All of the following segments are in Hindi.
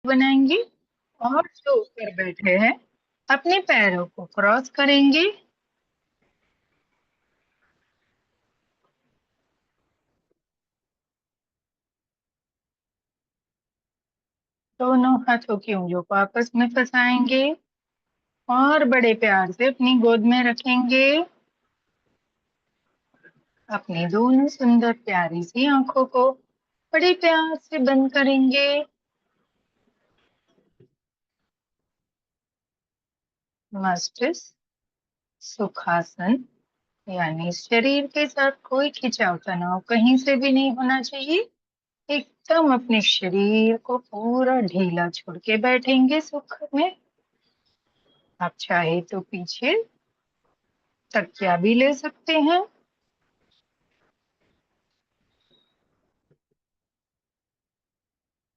बनाएंगे और जो ऊपर बैठे हैं अपने पैरों को क्रॉस करेंगे। दोनों हाथों की उंगलियों को आपस में फंसाएंगे और बड़े प्यार से अपनी गोद में रखेंगे। अपनी दोनों सुंदर प्यारी सी आंखों को बड़े प्यार से बंद करेंगे। मस्तिष्क सुखासन, यानी शरीर के साथ कोई खिंचाव तनाव कहीं से भी नहीं होना चाहिए। एकदम अपने शरीर को पूरा ढीला छोड़ के बैठेंगे सुख में। आप चाहे तो पीछे तकिया भी ले सकते हैं।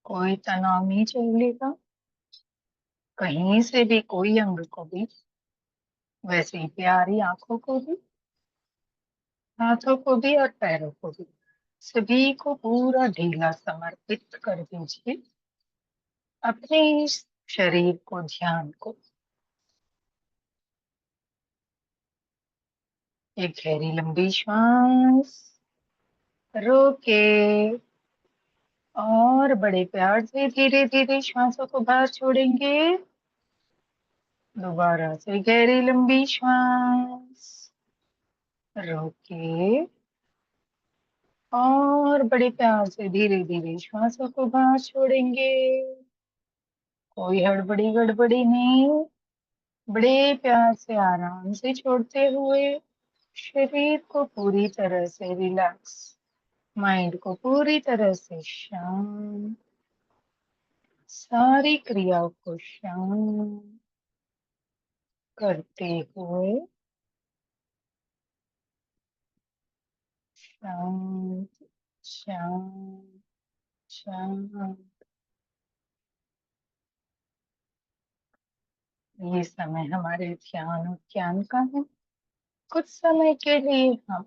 कोई तनाव नहीं चलेगा, कहीं से भी कोई अंग को भी, वैसे ही प्यारी आंखों को भी, हाथों को भी और पैरों को भी, सभी को पूरा ढीला समर्पित कर दीजिए अपने इस शरीर को, ध्यान को। एक गहरी लंबी श्वास रोके और बड़े प्यार से धीरे धीरे श्वासों को बाहर छोड़ेंगे। दोबारा से गहरी लंबी श्वास रोके और बड़े प्यार से धीरे धीरे श्वासों को बाहर छोड़ेंगे। कोई हड़बड़ी गड़बड़ी नहीं, बड़े प्यार से आराम से छोड़ते हुए शरीर को पूरी तरह से रिलैक्स, माइंड को पूरी तरह से शांत, सारी क्रियाओं को शांत करते हुए शांत शांत शांत। ये समय हमारे ध्यान और ज्ञान का है। कुछ समय के लिए हम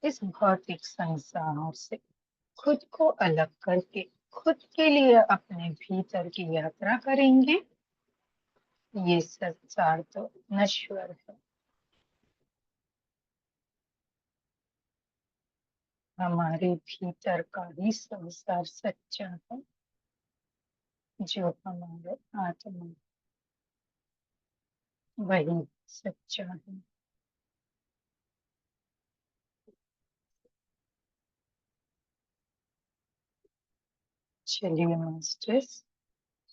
इस भौतिक संसार से खुद को अलग करके खुद के लिए अपने भीतर की यात्रा करेंगे। ये संसार तो नश्वर है, हमारे भीतर का ही संसार सच्चा है, जो हमारे आत्मा वही सच्चा है। चलिए मास्टर्स,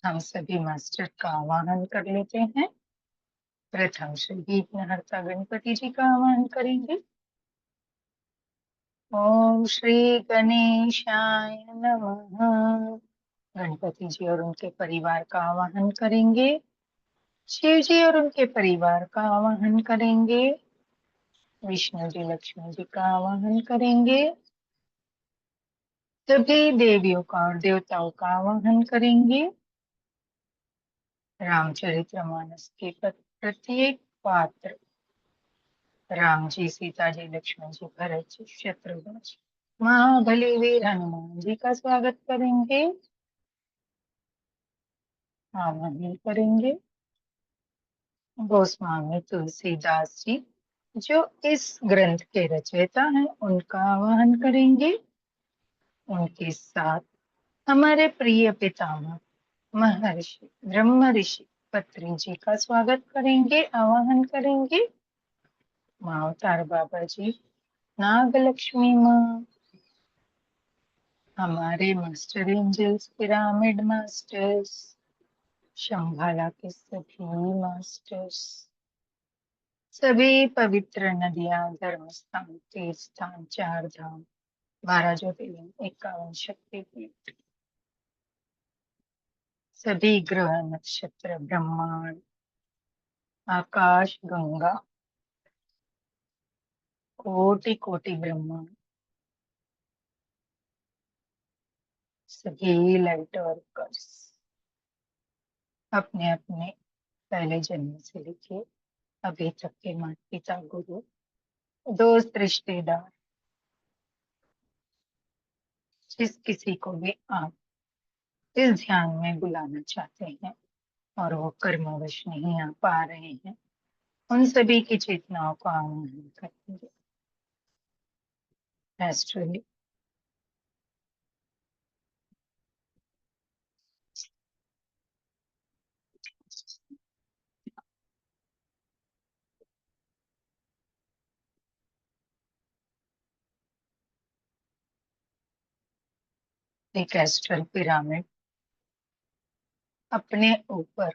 हम सभी मास्टर का आवाहन कर लेते हैं। प्रथम श्री विघ्नहर्ता गणपति जी का आवाहन करेंगे। ओम श्री गणेशाय नमः। गणपति जी और उनके परिवार का आवाहन करेंगे। शिव जी और उनके परिवार का आवाहन करेंगे। विष्णु जी लक्ष्मी जी का आवाहन करेंगे। सभी देवियों का और देवताओं का आवाहन करेंगे। रामचरितमानस के प्रत्येक पात्र, राम जी, सीता जी, लक्ष्मण जी, भरत जी, शत्रुघ्न जी, महाबली वीर हनुमान जी का स्वागत करेंगे, आवाहन करेंगे। गोस्वामी तुलसीदास जी, जो इस ग्रंथ के रचयिता हैं, उनका आवाहन करेंगे। उनके साथ हमारे प्रिय पितामह महर्षि ब्रह्म ऋषि पत्री जी का स्वागत करेंगे, आवाहन करेंगे। माँ अवतार बाबा जी, नाग लक्ष्मी माँ, हमारे master angels, pyramid masters, Shambhala के सभी मास्टर्स, सभी पवित्र नदियां, धर्म स्थान, तीर्थ स्थान, चार धाम, 12 ज्योतिर्लिंग, 51 शक्तिपीठ, सभी ग्रह नक्षत्र, ब्रह्मांड, आकाश गंगा, कोटि कोटि ब्रह्मांड, सभी लाइट वर्कर्स, अपने अपने पहले जन्म से लेके अभी तक के माता पिता, गुरु, दोस्त, रिश्तेदार, जिस किसी को भी आप इस ध्यान में बुलाना चाहते हैं और वो कर्मवश नहीं आ पा रहे हैं, उन सभी की चेतनाओं को आह्वान करेंगे। एस्ट्रली एक एस्ट्रल पिरामिड अपने ऊपर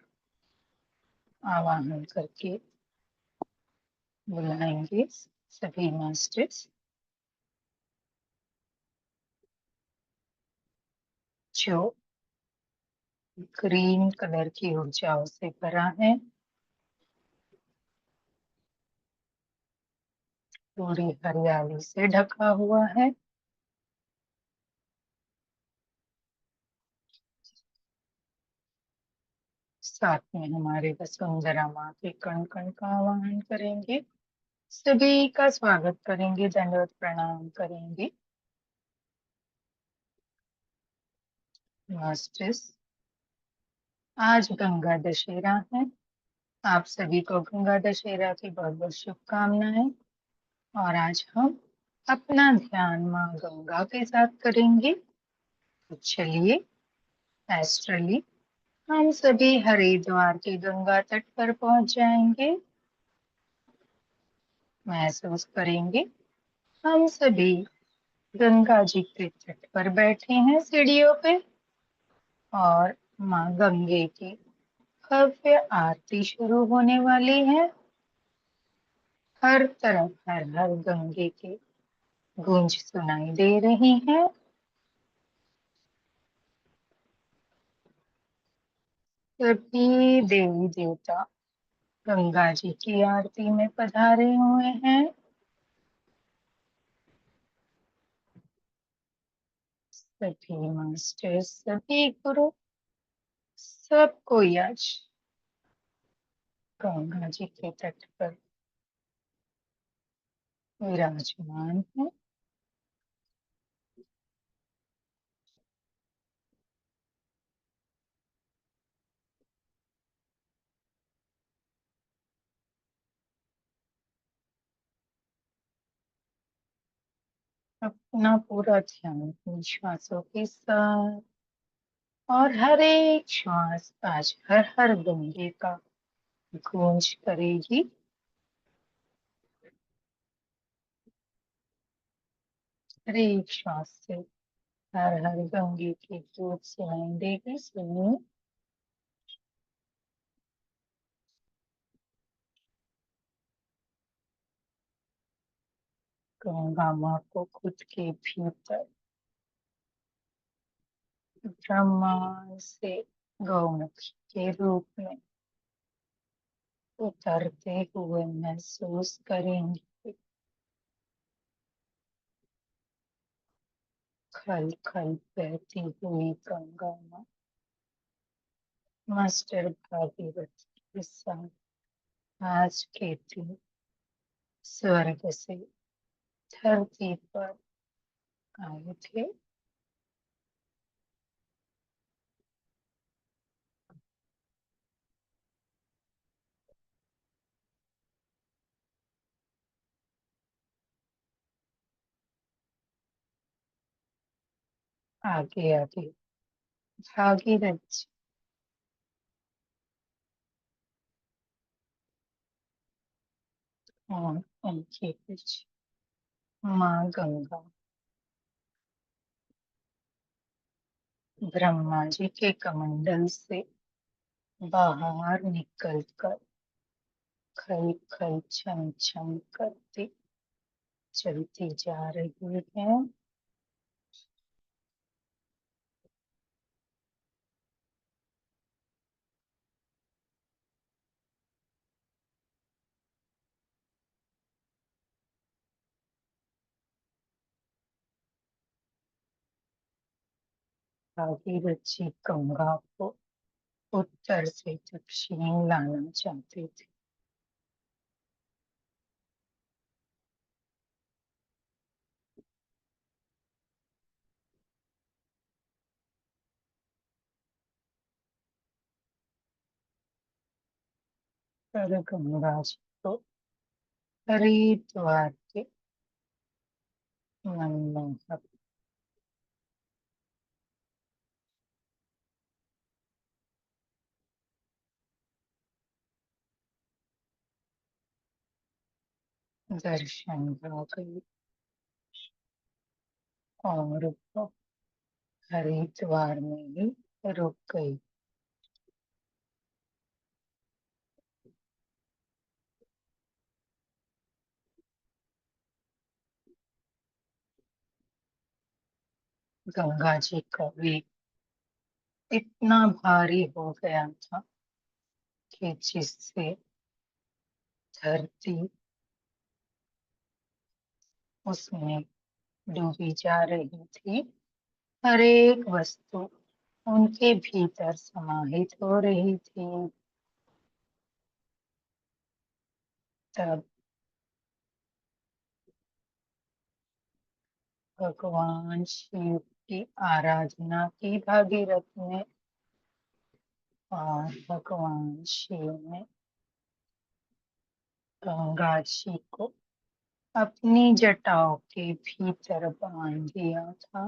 आवाहन करके बुलाएंगे सभी मास्टर्स जो ग्रीन कलर की ऊर्जाओं से भरा है, पूरी हरियाली से ढका हुआ है। साथ में हमारे वसुंधरा माँ के कण कण का आवाहन करेंगे, सभी का स्वागत करेंगे, दंडवत प्रणाम करेंगे। मास्टर्स, आज गंगा दशहरा है। आप सभी को गंगा दशहरा की बहुत बहुत शुभकामनाएं। और आज हम अपना ध्यान माँ गंगा के साथ करेंगे। तो चलिए, एस्ट्रली हम सभी हरिद्वार के गंगा तट पर पहुंच जाएंगे। महसूस करेंगे हम सभी गंगा जी के तट पर बैठे हैं सीढ़ियों पे, और माँ गंगे की भव्य आरती शुरू होने वाली है। हर तरफ हर हर गंगे के गूंज सुनाई दे रही है। सभी देवी देवता गंगा जी की आरती में पधारे हुए हैं। सभी मास्टर, सभी गुरु, सब कोई आज गंगा जी के तट पर विराजमान है। अपना पूरा ध्यान अपनी श्वासों के साथ, और हर एक श्वास आज हर हर गंगे का गूंज करेगी। हर एक श्वास से हर हर गंगे की गूंज सुनाई देगी। सुनिए, गंगा माँ को खुद के भीतर ब्रह्मांड से गौमुखी के रूप में उतरते हुए महसूस करेंगे। खल खल बहती हुई गंगा माँ मास्टर भागीरथ के साथ आज के दिन स्वर्ग से धरती पर आए थे। आगे आगे भागीरथ जी और उनके पीछे माँ गंगा ब्रह्मा जी के कमंडल से बाहर निकलकर खल खल छम छम करती चलती जा रही है। भागीरथ जी गंगा को उत्तर से दक्षिण लाना चाहते थे। पर गंगा जी को हरिद्वार के मनमोहक दर्शन हो गए और वो हरिद्वार में ही रुक गई। गंगा जी का वेग इतना भारी हो गया था कि जिससे धरती उसमें डूबी जा रही थी। हर एक वस्तु उनके भीतर समाहित हो रही थी। तब भगवान शिव की आराधना की भागीरथ ने और भगवान शिव ने गंगा जी को अपनी जटाओं के भीतर बांध दिया था।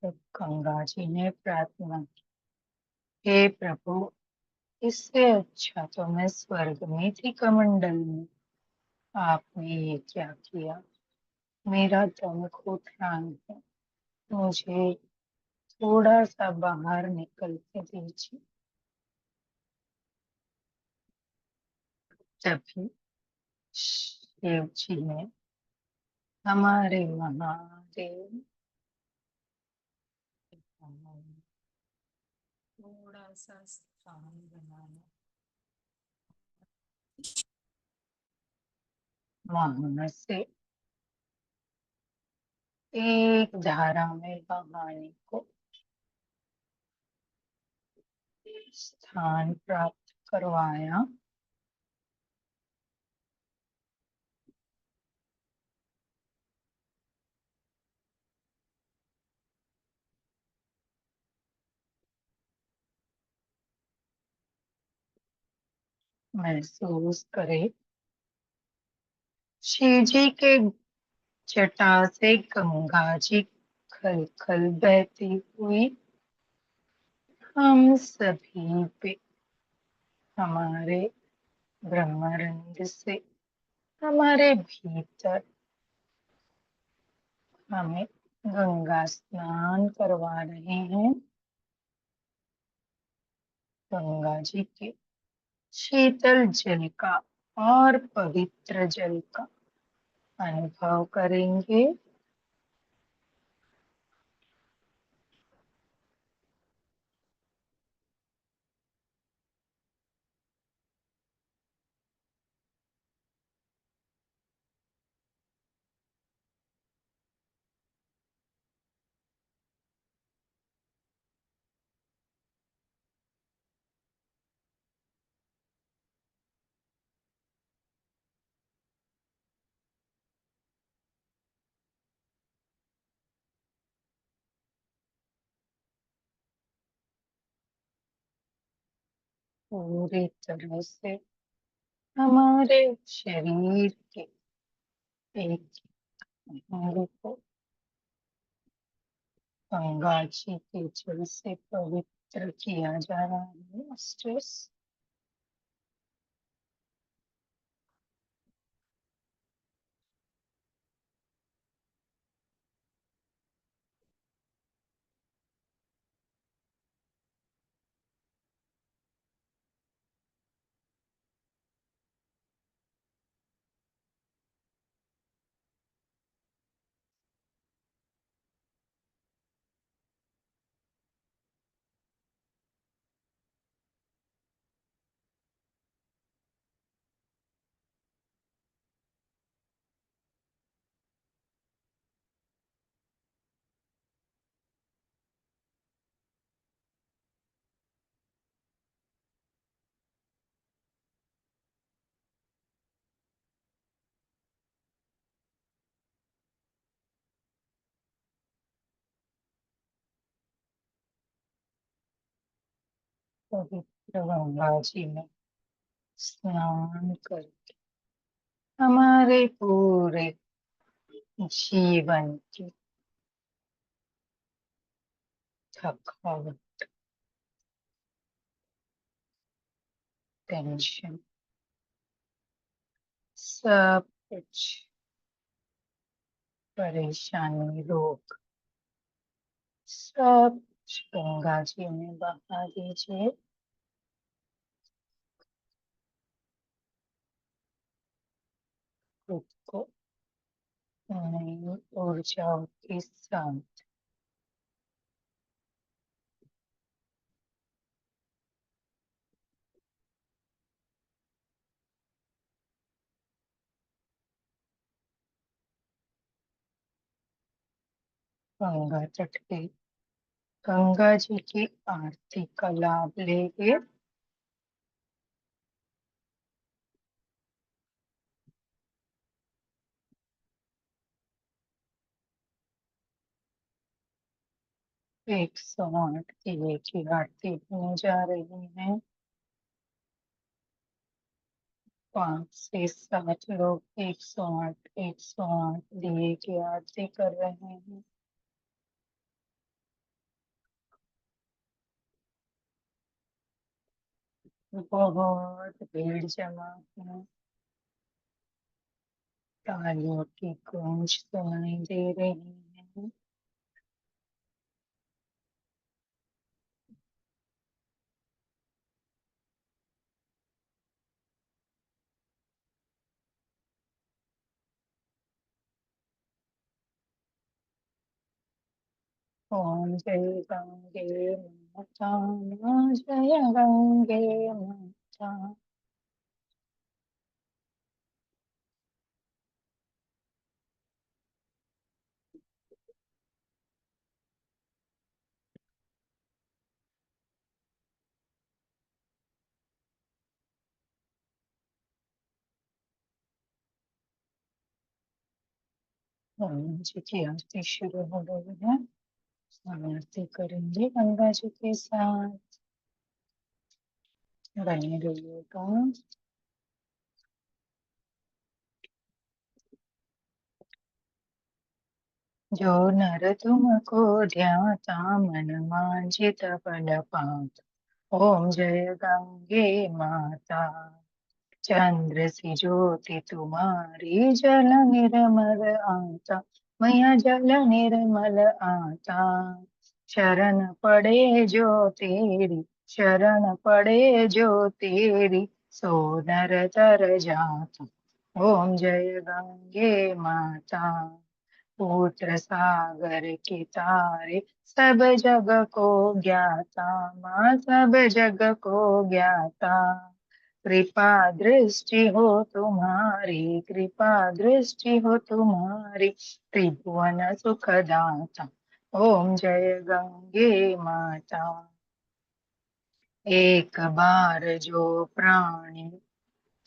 तब गंगा जी ने प्रार्थना की, हे प्रभु, इससे अच्छा तो मैं स्वर्ग में थी कमंडल में। आपने ये क्या किया? मेरा दम घुट रहा है, मुझे थोड़ा सा बाहर निकलने दीजिए। तभी शिव जी ने हमारे महादेव थोड़ा सा स्थान बनाया, वहां से एक धारा में बहाने को स्थान प्राप्त करवाया। महसूस करे शिव जी के जटा से गंगा जी खल खल बहती हुई हम सभी पे, हमारे ब्रह्मरंध्र से, हमारे भीतर हमें गंगा स्नान करवा रहे हैं। गंगा जी के शीतल जल का और पवित्र जल का अनुभव करेंगे। पूरी तरह से हमारे शरीर के एक अंग को गंगा जी के जल से पवित्र किया जा रहा है। स्ट्रेस पवित्र गंगा जी में स्नान करके हमारे पूरे जीवन की थकावट, टेंशन, सब कुछ, परेशानी, रोग, सब कुछ गंगा जी में बहा दीजिए। खुद को नई ऊर्जाओं के साथ गंगा तट पे गंगा जी की आरती का लाभ लेंगे। 108 दिए की आरती होने जा रही है। 5 से 7 लोग 108 दिए की आरती कर रहे हैं। बहुत भीड़ जमा है। तालियों की गूंज सुनाई दे रही है। ओम जय गंगे माता, जय गंगे माता। ओम जी की आरती शुरू हो गई है। हम आरती करेंगे गंगा जी के साथ। बने रहिएगा। जो नर तुमको ध्याता, मन मांझित फल पात। ओम जय गंगे माता। चंद्र सी ज्योति तुम्हारी, जल निर्मल आता। मैया जल निर्मल आता। शरण पड़े जो तेरी, शरण पड़े जो तेरी, सो नर तर जाता। ओम जय गंगे माता। पुत्र सागर के तारे, सब जग को ज्ञाता। माँ सब जग को ज्ञाता। कृपा दृष्टि हो तुम्हारी, कृपा दृष्टि हो तुम्हारी, त्रिभुवन सुखदाता। ओम जय गंगे माता। एक बार जो प्राणी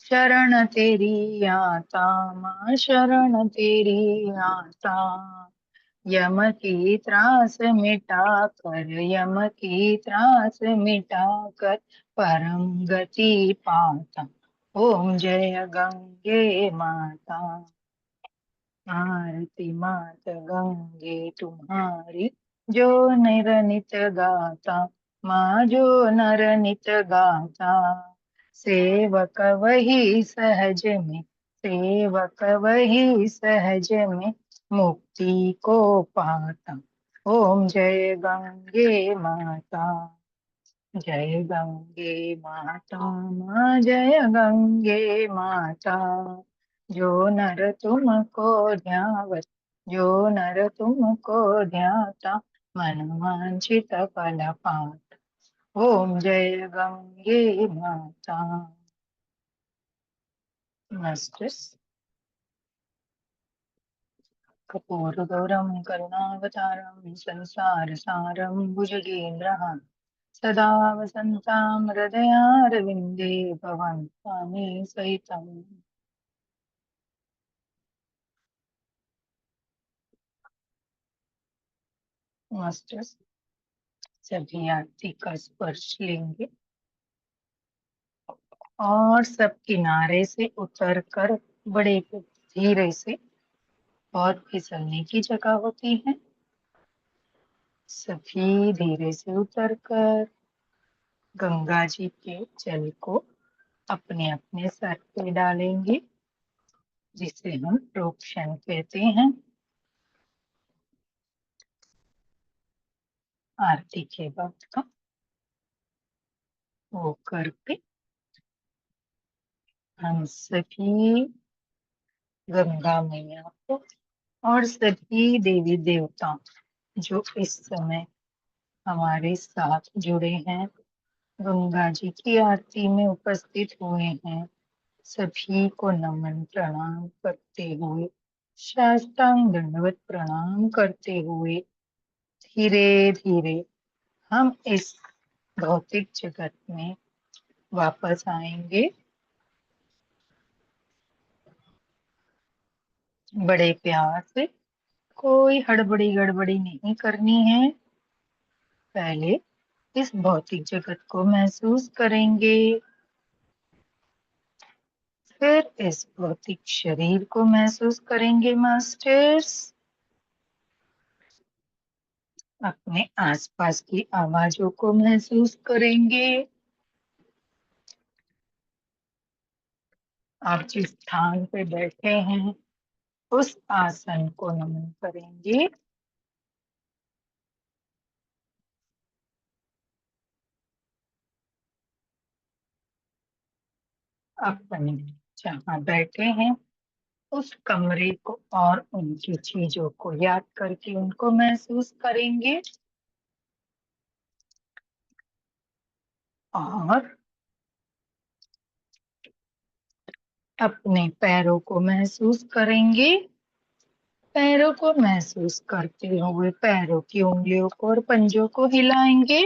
शरण तेरी आता, माँ शरण तेरी आता। यम की त्रास मिटा कर, यम की त्रास मिटा कर, परम गति पाता। ओम जय गंगे माता। आरती मात गंगे तुम्हारी, जो नर नित गाता। माँ जो नर नित गाता। सेवक वही सहज में, सेवक वही सहज में, मुक्ति को पाता। ओम जय गंगे माता। जय गंगे माता, माँ जय गंगे माता। जो नर तुमको ध्यावत, जो नर तुमको ध्याता, मन वांछित फल पात। ओम जय गंगे माता। मास्टर्स। कर्पूरगौरं करुणावतारं संसार सारं भुजगेन्द्रहारं सदा वसन्तां हृदयारविन्दे भवान् स्वामी सहितम्। मास्टर्स, सभी आरती का स्पर्श लेंगे। और सब किनारे से उतर कर बड़े धीरे से, बहुत फिसलने की जगह होती है, सभी धीरे से उतरकर गंगा जी के जल को अपने अपने सर पे डालेंगे, जिसे हम प्रोक्षण कहते हैं। आरती के वक्त का वो करके हम सभी गंगा मैया को और सभी देवी देवता जो इस समय हमारे साथ जुड़े हैं, गंगा जी की आरती में उपस्थित हुए हैं, सभी को नमन प्रणाम करते हुए, साष्टांग दंडवत प्रणाम करते हुए धीरे धीरे हम इस भौतिक जगत में वापस आएंगे। बड़े प्यार से, कोई हड़बड़ी गड़बड़ी नहीं करनी है। पहले इस भौतिक जगत को महसूस करेंगे, फिर इस भौतिक शरीर को महसूस करेंगे मास्टर्स। अपने आसपास की आवाजों को महसूस करेंगे। आप जिस स्थान पे बैठे हैं उस आसन को नमन करेंगे। अपने जहाँ बैठे हैं उस कमरे को और उनकी चीजों को याद करके उनको महसूस करेंगे, और अपने पैरों को महसूस करेंगे। पैरों को महसूस करते हुए पैरों की उंगलियों को और पंजों को हिलाएंगे।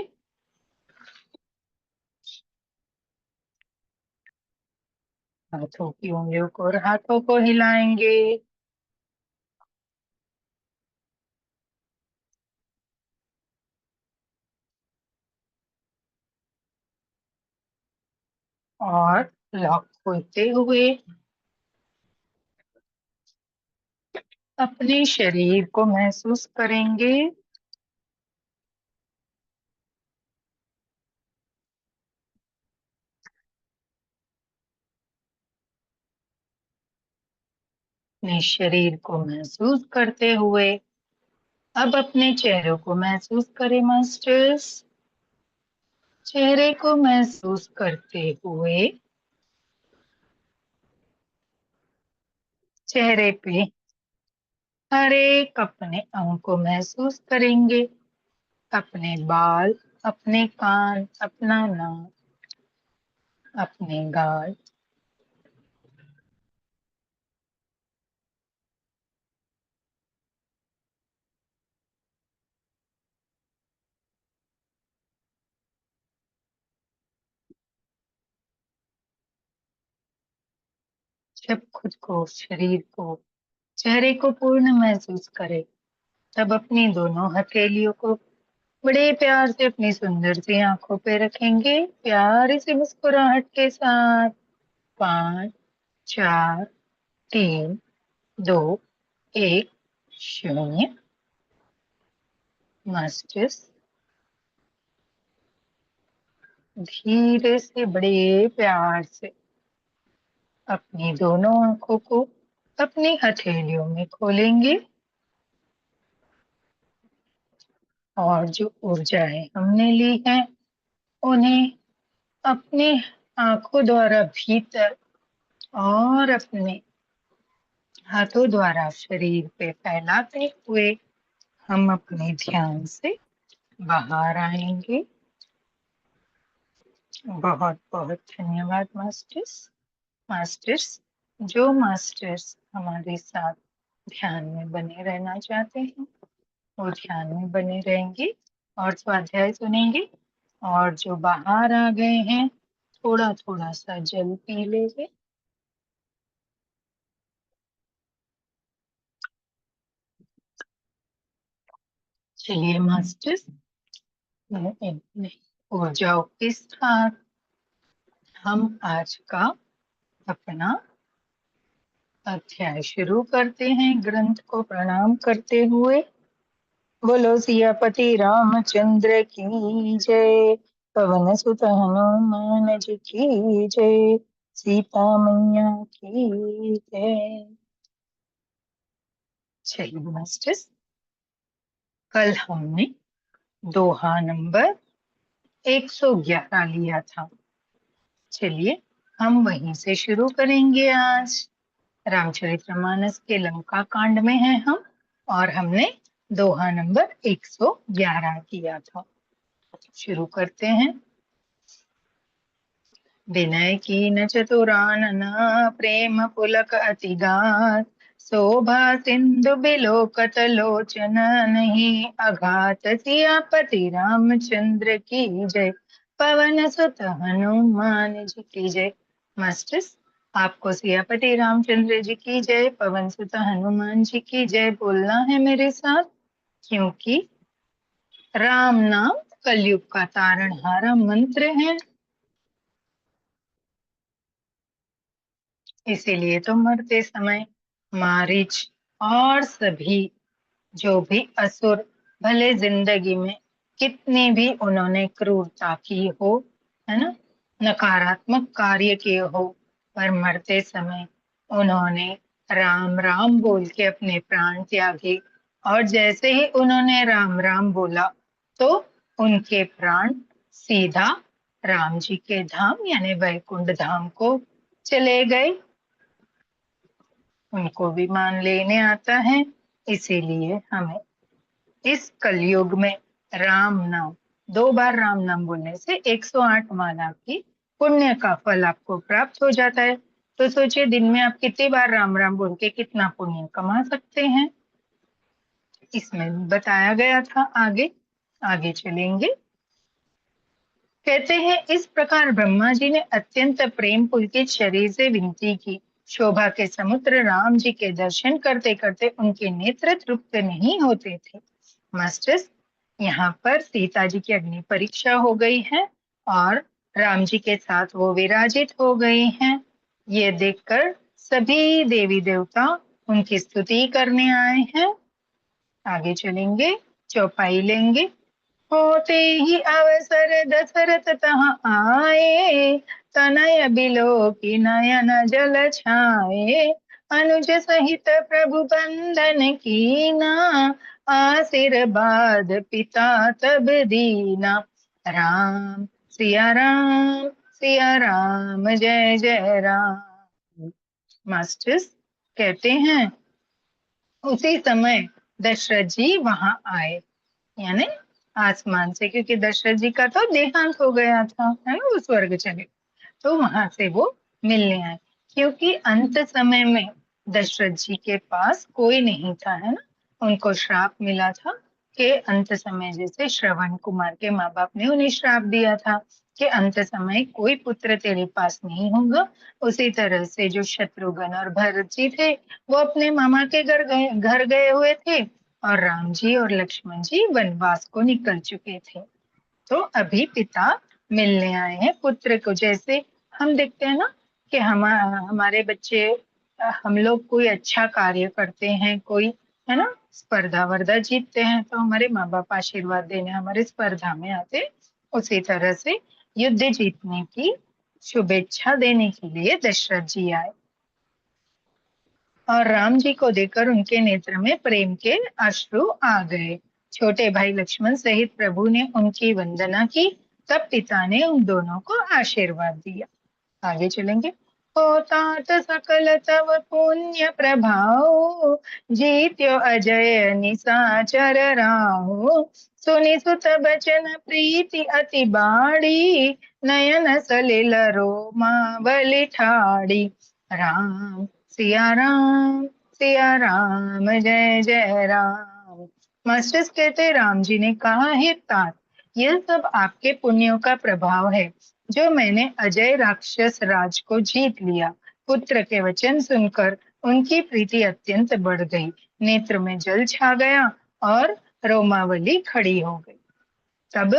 हाथों की उंगलियों को और हाथों को हिलाएंगे। और लॉक खोलते हुए अपने शरीर को महसूस करेंगे। अपने शरीर को महसूस करते हुए अब अपने चेहरों को महसूस करें मास्टर्स। चेहरे को महसूस करते हुए चेहरे पे हर एक अपने अंग को महसूस करेंगे। अपने बाल, अपने कान, अपना नाक, अपने गाल, जब खुद को, शरीर को, चेहरे को पूर्ण महसूस करें, तब अपनी दोनों हथेलियों को बड़े प्यार से अपनी सुंदर सी आंखों पे रखेंगे, प्यारी सी मुस्कुराहट के साथ। 5, 4, 3, 2, 1, 0। मास्टर्स धीरे से बड़े प्यार से अपनी दोनों आंखों को अपनी हथेलियों में खोलेंगे, और जो ऊर्जाएं हमने ली हैं उन्हें अपने आंखों द्वारा भीतर और अपने हाथों द्वारा शरीर पे फैलाते हुए हम अपने ध्यान से बाहर आएंगे। बहुत बहुत धन्यवाद मास्टर्स। मास्टर्स, जो मास्टर्स हमारे साथ ध्यान में बने रहना चाहते हैं वो ध्यान में बने रहेंगे और स्वाध्याय सुनेंगे, और जो बाहर आ गए हैं थोड़ा थोड़ा सा जल पी लेंगे। चलिए मास्टर्स, ऊर्जाओं के साथ हम आज का अपना अध्याय शुरू करते हैं ग्रंथ को प्रणाम करते हुए। बोलो सियापति रामचंद्र की जय, पवन सुत हनुमान जी की जय, सीता मैया की जय। चलिए मास्टर्स, कल हमने दोहा नंबर 111 लिया था। चलिए हम वहीं से शुरू करेंगे आज। रामचरितमानस के लंका कांड में हैं हम, और हमने दोहा नंबर 111 किया था। शुरू करते हैं। विनय कीन चतुरानन, प्रेम पुलक अति गात, शोभा सिंधु बिलोकत लोचन, नहीं अघात, सियापति रामचंद्र की जय, पवन सुत हनुमान जी की जय। मास्टर्स, आपको सियापति रामचंद्र जी की जय, पवन सुत हनुमान जी की जय बोलना है मेरे साथ, क्योंकि राम नाम कलयुग का तारणहारा मंत्र है। इसीलिए तो मरते समय मारीच और सभी जो भी असुर, भले जिंदगी में कितनी भी उन्होंने क्रूरता की हो, है ना, नकारात्मक कार्य किए हो, पर मरते समय उन्होंने राम राम बोल के अपने प्राण त्यागे। और जैसे ही उन्होंने राम राम बोला तो उनके प्राण सीधा राम जी के धाम यानी वैकुंठ धाम को चले गए। उनको भी मान लेने आता है। इसीलिए हमें इस कलयुग में राम नाम, 2 बार राम नाम बोलने से 108 माला की पुण्य का फल आपको प्राप्त हो जाता है। तो सोचिए दिन में आप कितनी बार राम राम बोल के कितना पुण्य कमा सकते हैं, इसमें बताया गया था। आगे आगे चलेंगे। कहते हैं इस प्रकार ब्रह्मा जी ने अत्यंत प्रेम पुलकित शरीर से विनती की। शोभा के समुद्र राम जी के दर्शन करते करते उनके नेत्र तृप्त नहीं होते थे। मास्टर्स, यहाँ पर सीता जी की अग्नि परीक्षा हो गई है और राम जी के साथ वो विराजित हो गए हैं। ये देखकर सभी देवी देवता उनकी स्तुति करने आए हैं। आगे चलेंगे, चौपाई लेंगे। होते ही अवसर दशरथ तहाँ आए, तनय बिलो की नयन जल छाए, अनुज सहित प्रभु बंदन कीना, आशीर्वाद पिता तब दीना। राम सिया राम, सिया राम जय जय राम। मास्टर्स, कहते हैं उसी समय दशरथ जी वहां आए, यानी आसमान से, क्योंकि दशरथ जी का तो देहांत हो गया था, है ना, वो स्वर्ग चले, तो वहां से वो मिलने आए। क्योंकि अंत समय में दशरथ जी के पास कोई नहीं था, है ना, उनको श्राप मिला था कि अंत समय, जैसे श्रवण कुमार के माँ बाप ने उन्हें श्राप दिया था कि अंत समय कोई पुत्र तेरे पास नहीं होगा, उसी तरह से जो शत्रुघ्न और भरत जी थे वो अपने मामा के घर गए हुए थे, और राम जी और लक्ष्मण जी वनवास को निकल चुके थे। तो अभी पिता मिलने आए हैं पुत्र को। जैसे हम देखते हैं ना कि हमारे बच्चे, हम लोग कोई अच्छा कार्य करते हैं, कोई, है ना, स्पर्धा वर्धा जीतते हैं, तो हमारे माँ बाप आशीर्वाद देने हमारे स्पर्धा में आते। उसी तरह से युद्ध जीतने की शुभेच्छा देने के लिए दशरथ जी आए, और राम जी को देखकर उनके नेत्र में प्रेम के अश्रु आ गए। छोटे भाई लक्ष्मण सहित प्रभु ने उनकी वंदना की, तब पिता ने उन दोनों को आशीर्वाद दिया। आगे चलेंगे। होतात सकल तव पुण्य प्रभाव, जीत्यो अजय निशाचर राहो, सुनि सुत बचन प्रीति अति बाड़ी, नयन सलिल रोमावली ठाड़ी। राम सिया राम, सिया राम जय जय राम। मास्टर्स कहते राम जी ने कहा, हे तात, यह सब आपके पुण्यों का प्रभाव है, जो मैंने अजय राक्षस राज को जीत लिया। पुत्र के वचन सुनकर उनकी प्रीति अत्यंत बढ़ गई, नेत्र में जल छा गया और रोमावली खड़ी हो गई। तब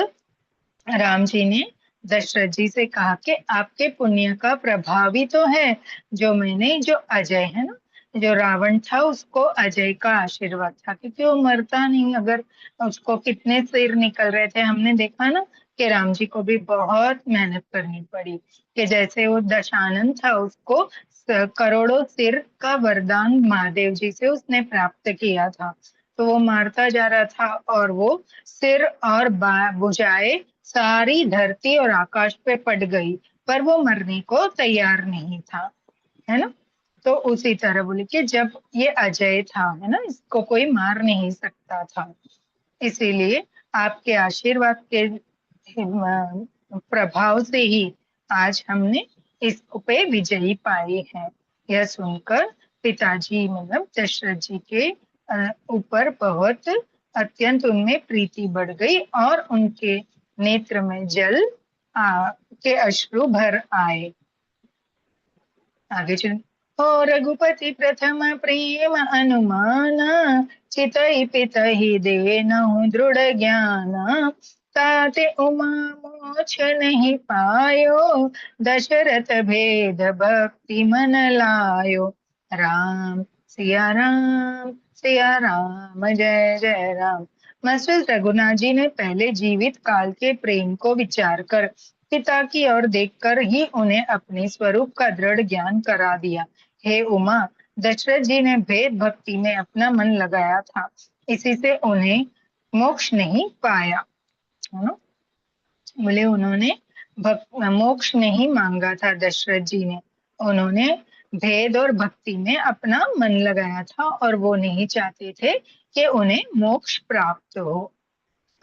राम जी ने दशरथ जी से कहा कि आपके पुण्य का प्रभाव ही तो है जो मैंने, जो अजय है ना, जो रावण था उसको अजय का आशीर्वाद था, क्योंकि वो मरता नहीं। अगर उसको कितने सिर निकल रहे थे, हमने देखा ना कि राम जी को भी बहुत मेहनत करनी पड़ी, कि जैसे वो दशानन था उसको करोड़ों सिर का वरदान महादेव जी से उसने प्राप्त किया था। तो वो मारता जा रहा था और वो सिर और भुजाएं सारी धरती और आकाश पे पड़ गई, पर वो मरने को तैयार नहीं था, है ना। तो उसी तरह बोले कि जब ये अजय था, है ना, इसको कोई मार नहीं सकता था, इसीलिए आपके आशीर्वाद के प्रभाव से ही आज हमने इस पे विजयी पाई है। यह सुनकर पिताजी मतलब दशरथ जी के ऊपर बहुत अत्यंत उनमें प्रीति बढ़ गई और उनके नेत्र में जल के अश्रु भर आए। आगे चल। ओ रघुपति प्रथम प्रेम अनुमान, चितई पितहि देनहु दृढ़ ज्ञान, ताते उमा मोक्ष नहीं पायो, दशरथ भेद भक्ति मन लायो। राम सिया राम, सिया राम, जय जय राम। मास्टर रघुनाथ जी ने पहले जीवित काल के प्रेम को विचार कर पिता की ओर देखकर ही उन्हें अपने स्वरूप का दृढ़ ज्ञान करा दिया। हे उमा, दशरथ जी ने भेद भक्ति में अपना मन लगाया था, इसी से उन्हें मोक्ष नहीं पाया, है ना। बोले उन्होंने मोक्ष नहीं मांगा था दशरथ जी ने, उन्होंने भेद और भक्ति में अपना मन लगाया था और वो नहीं चाहते थे कि उन्हें मोक्ष प्राप्त हो।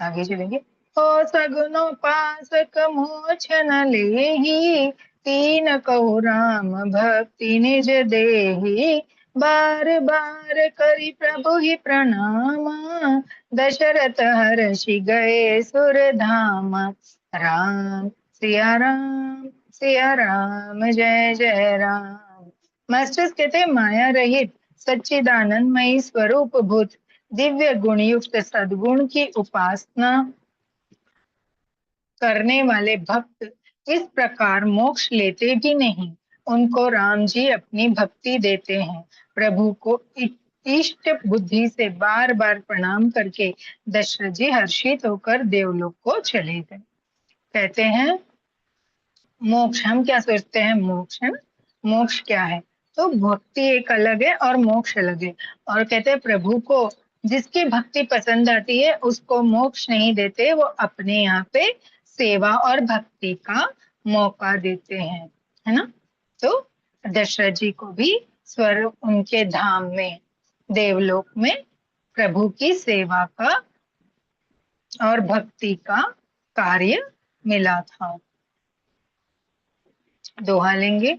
आगे चलेंगे। ओ सगुनोपासक मोचन लेहि, तीन कहु राम भक्ति निज देहि, बार बार करि प्रभु ही प्रणाम, दशरथ हर्षि गए सुर धाम। राम सिया राम, सिया राम, जय जय राम। मास्टर्स कहते हैं माया रहित सच्चिदानंदमयी स्वरूप भूत दिव्य गुण युक्त सद्गुण की उपासना करने वाले भक्त इस प्रकार मोक्ष लेते भी नहीं, उनको राम जी अपनी भक्ति देते हैं। प्रभु को इष्ट बुद्धि से बार बार प्रणाम करके दशरथ जी हर्षित होकर देवलोक को चले गए। कहते हैं मोक्ष, हम क्या सोचते हैं मोक्ष, है ना, मोक्ष क्या है, तो भक्ति एक अलग है और मोक्ष अलग है। और कहते हैं प्रभु को जिसकी भक्ति पसंद आती है उसको मोक्ष नहीं देते, वो अपने यहाँ पे सेवा और भक्ति का मौका देते हैं, है ना। तो दशरथ जी को भी स्वर्ग उनके धाम में देवलोक में प्रभु की सेवा का और भक्ति का कार्य मिला था। दोहा लेंगे।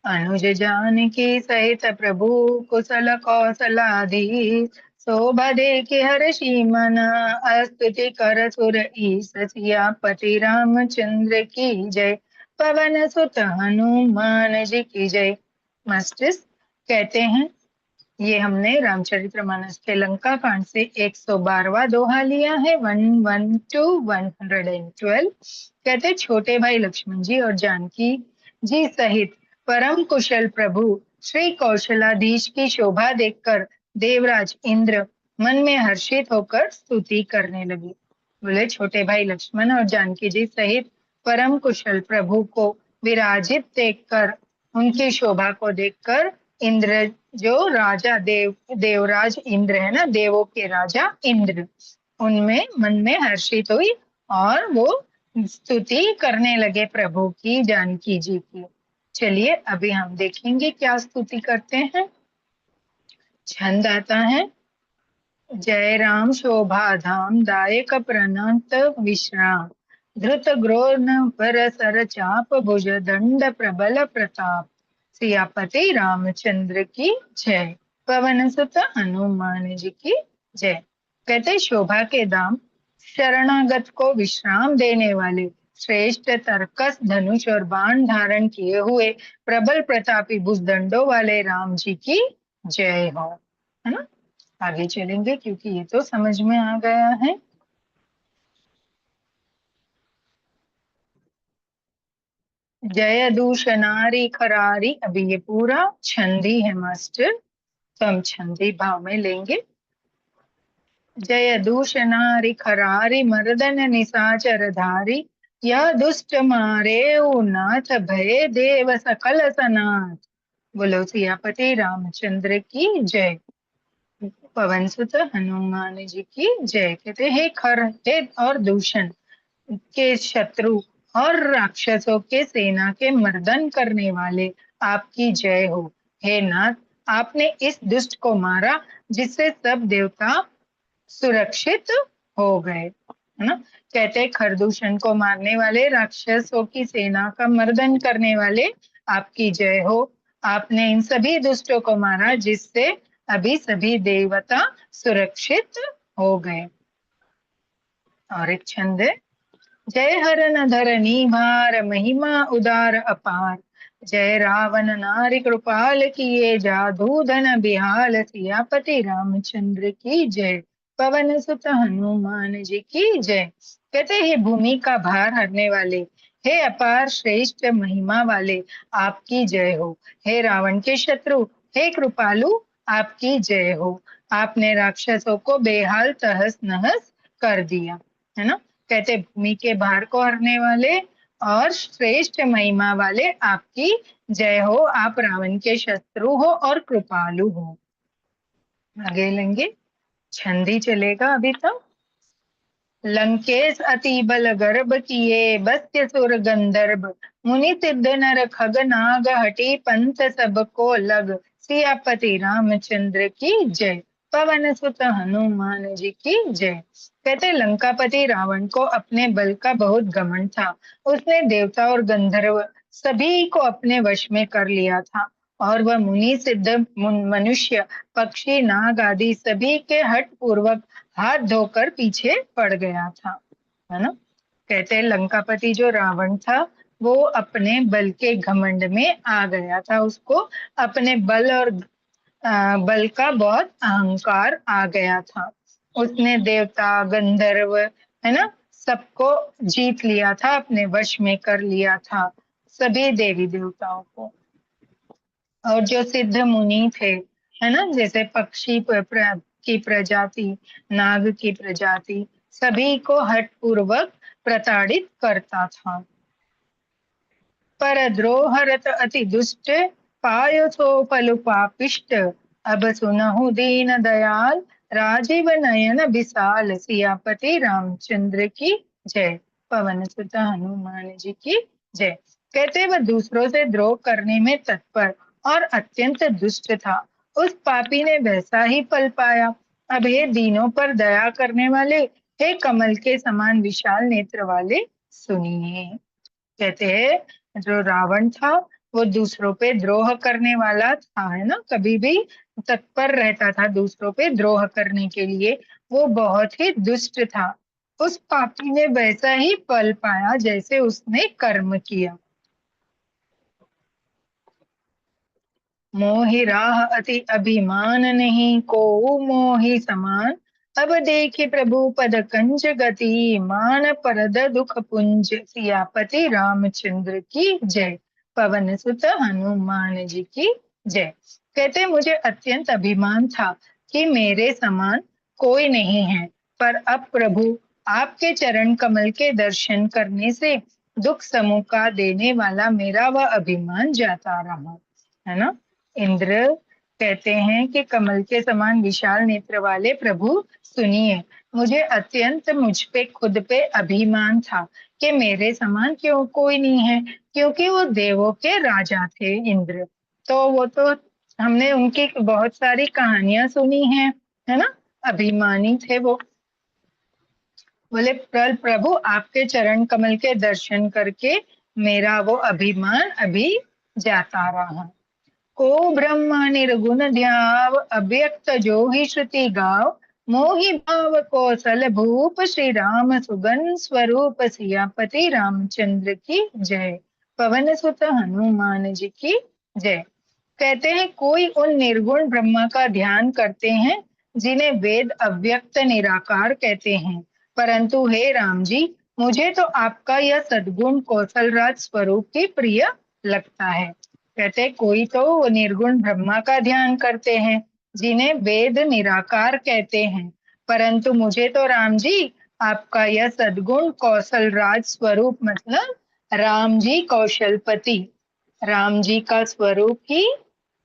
अनुज जानकी सहित प्रभु कुशल कौशलाधीश, शोभा देखि हर्षि मन, स्तुति कर सुर ईस, सियापति रामचंद्र की जय, पवन सुत हनुमान जी की जय। मास्टर्स कहते हैं ये हमने रामचरितमानस के लंका कांड से 112वां दोहा लिया है, 112 to 112। कहते छोटे भाई लक्ष्मण जी और जानकी जी सहित परम कुशल प्रभु श्री कौशलाधीश की शोभा देखकर देवराज इंद्र मन में हर्षित होकर स्तुति करने लगे। बोले छोटे भाई लक्ष्मण और जानकी जी सहित परम कुशल प्रभु को विराजित देखकर, उनकी शोभा को देखकर इंद्र जो राजा देवराज इंद्र है ना, देवों के राजा इंद्र, उनमें मन में हर्षित हुई और वो स्तुति करने लगे प्रभु की, जानकी जी की। चलिए अभी हम देखेंगे क्या स्तुति करते हैं। छंद आता है। जय राम शोभा धाम दायक प्रणत विश्राम, धृत ग्रोन पर सर चाप भुज दंड प्रबल प्रताप, सियापति रामचंद्र की जय, पवन सुत हनुमान जी की जय। कहते शोभा के दाम, शरणागत को विश्राम देने वाले, श्रेष्ठ तर्कस धनुष और बाण धारण किए हुए प्रबल प्रतापी भुजदंडों वाले राम जी की जय हो, है ना। आगे चलेंगे क्योंकि ये तो समझ में आ गया है। जय दूषणारी खरारी। अभी ये पूरा छंदी है मास्टर, तो हम छंदी भाव में लेंगे। जय दूषणारी खरारी मर्दन निशाचर धारी, यह दुष्ट मारे नाथ भये देव सकल सनाथ। बोलो सियापति रामचंद्र की जय। पवन सुत हनुमान जी की जय। कहते हे खर हे और दूषण के शत्रु और राक्षसों के सेना के मर्दन करने वाले, आपकी जय हो। हे नाथ, आपने इस दुष्ट को मारा जिससे सब देवता सुरक्षित हो गए, है ना। कहते खरदूषण को मारने वाले, राक्षसों की सेना का मर्दन करने वाले, आपकी जय हो। आपने इन सभी दुष्टों को मारा जिससे अभी सभी देवता सुरक्षित हो गए। और एक छंद है। जय हरन धरनी भार महिमा उदार अपार, जय रावण नारी कृपाल किए जादू धन बिहाल, सियापति रामचंद्र की जय। पवन सुत हनुमान जी की जय। कहते हे भूमि का भार हरने वाले, हे अपार श्रेष्ठ महिमा वाले, आपकी जय हो। हे रावण के शत्रु, हे कृपालु, आपकी जय हो। आपने राक्षसों को बेहाल तहस नहस कर दिया, है ना। कहते भूमि के भार को हरने वाले और श्रेष्ठ महिमा वाले, आपकी जय हो। आप रावण के शत्रु हो और कृपालु हो। आगे लेंगे, छंदी चलेगा अभी तक। लंकेश अति बल गर्भ किए, बत्य सुर गंधर्व, मुनि सिद्ध नर खग नाग, हटी पंथ सबको लग, सियापति रामचंद्र की जय। पवन सुत हनुमान जी की जय। कहते लंकापति रावण को अपने बल का बहुत घमंड था। उसने देवता और गंधर्व सभी को अपने वश में कर लिया था, और वह मुनि सिद्ध मनुष्य पक्षी नाग आदि सभी के हट पूर्वक हाथ धोकर पीछे पड़ गया था, है ना। कहते हैं लंकापति जो रावण था, वो अपने बल के घमंड में आ गया था। उसको अपने बल और बल का बहुत अहंकार आ गया था। उसने देवता गंधर्व, है ना, सबको जीत लिया था, अपने वश में कर लिया था, सभी देवी देवताओं को। और जो सिद्ध मुनि थे, है ना, जैसे पक्षी की प्रजाति, नाग की प्रजाति, सभी को हठ पूर्वक प्रताड़ित करता था। पर द्रोहरत अति दुष्ट, पायो सो पलु पापिष्ट, अब सुनहु दीन दयाल, राजीव नयन विशाल, सियापति रामचंद्र की जय। पवन सुत हनुमान जी की जय। कहते वह दूसरों से द्रोह करने में तत्पर और अत्यंत दुष्ट था। उस पापी ने वैसा ही फल पाया। अब हे दीनों पर दया करने वाले, हे कमल के समान विशाल नेत्र वाले, सुनिए। कहते हैं जो रावण था वो दूसरों पे द्रोह करने वाला था, है ना, कभी भी तत्पर रहता था दूसरों पे द्रोह करने के लिए। वो बहुत ही दुष्ट था। उस पापी ने वैसा ही फल पाया जैसे उसने कर्म किया। मोहि राह अति अभिमान नहीं, को मोहि समान, अब देखि प्रभु पद कंज गति, मान परद दुख पुंज, सियापति रामचंद्र की जय। पवन सुत हनुमान जी की जय। कहते मुझे अत्यंत अभिमान था कि मेरे समान कोई नहीं है, पर अब प्रभु आपके चरण कमल के दर्शन करने से दुख समुका देने वाला मेरा वह अभिमान जाता रहा, है ना। इंद्र कहते हैं कि कमल के समान विशाल नेत्र वाले प्रभु सुनिए, मुझे अत्यंत मुझ पे खुद पे अभिमान था कि मेरे समान क्यों कोई नहीं है, क्योंकि वो देवों के राजा थे इंद्र। तो वो तो हमने उनकी बहुत सारी कहानियां सुनी है ना, अभिमानी थे वो। बोले प्रभु आपके चरण कमल के दर्शन करके मेरा वो अभिमान अभी जाता रहा। को ब्रह्म निर्गुण ध्याव, अव्यक्त जो ही श्रुति गाव, मोहि भाव कौशल भूप, श्री राम सुगन स्वरूप, सियापति रामचंद्र की जय। पवन सुत हनुमान जी की जय। कहते हैं कोई उन निर्गुण ब्रह्मा का ध्यान करते हैं जिन्हें वेद अव्यक्त निराकार कहते हैं, परंतु हे राम जी, मुझे तो आपका यह सद्गुण कौशलराज स्वरूप ही प्रिय लगता है। कहते कोई तो वो निर्गुण ब्रह्मा का ध्यान करते हैं, जिन्हें वेद निराकार कहते हैं, परंतु मुझे तो राम जी आपका यह सद्गुण कौशलराज स्वरूप मतलब राम जी कौशलपति, राम जी का स्वरूप ही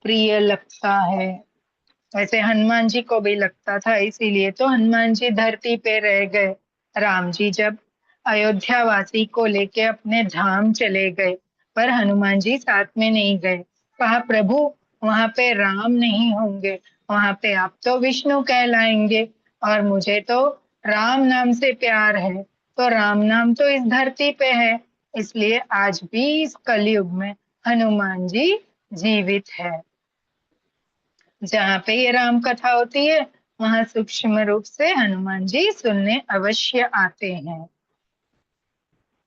प्रिय लगता है। वैसे हनुमान जी को भी लगता था, इसीलिए तो हनुमान जी धरती पे रह गए। राम जी जब अयोध्या वासी को लेके अपने धाम चले गए, पर हनुमान जी साथ में नहीं गए। कहा प्रभु वहां पे राम नहीं होंगे, वहां पे आप तो विष्णु कहलाएंगे, और मुझे तो राम नाम से प्यार है, तो राम नाम तो इस धरती पे है, इसलिए आज भी इस कलयुग में हनुमान जी जीवित है। जहाँ पे ये राम कथा होती है वहां सूक्ष्म रूप से हनुमान जी सुनने अवश्य आते हैं।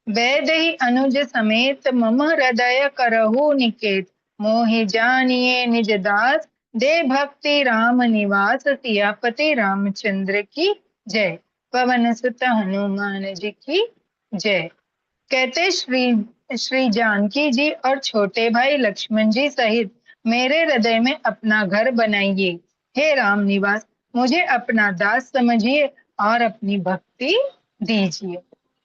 वैद ही अनुज समेत मम हृदय करहु निकेत, मोहि जानिए निज दास, दे भक्ति राम निवास, सियापति रामचंद्र की जय। पवन सुत हनुमान जी की जय। कहते श्री जानकी जी और छोटे भाई लक्ष्मण जी सहित मेरे हृदय में अपना घर बनाइए। हे राम निवास, मुझे अपना दास समझिए और अपनी भक्ति दीजिए।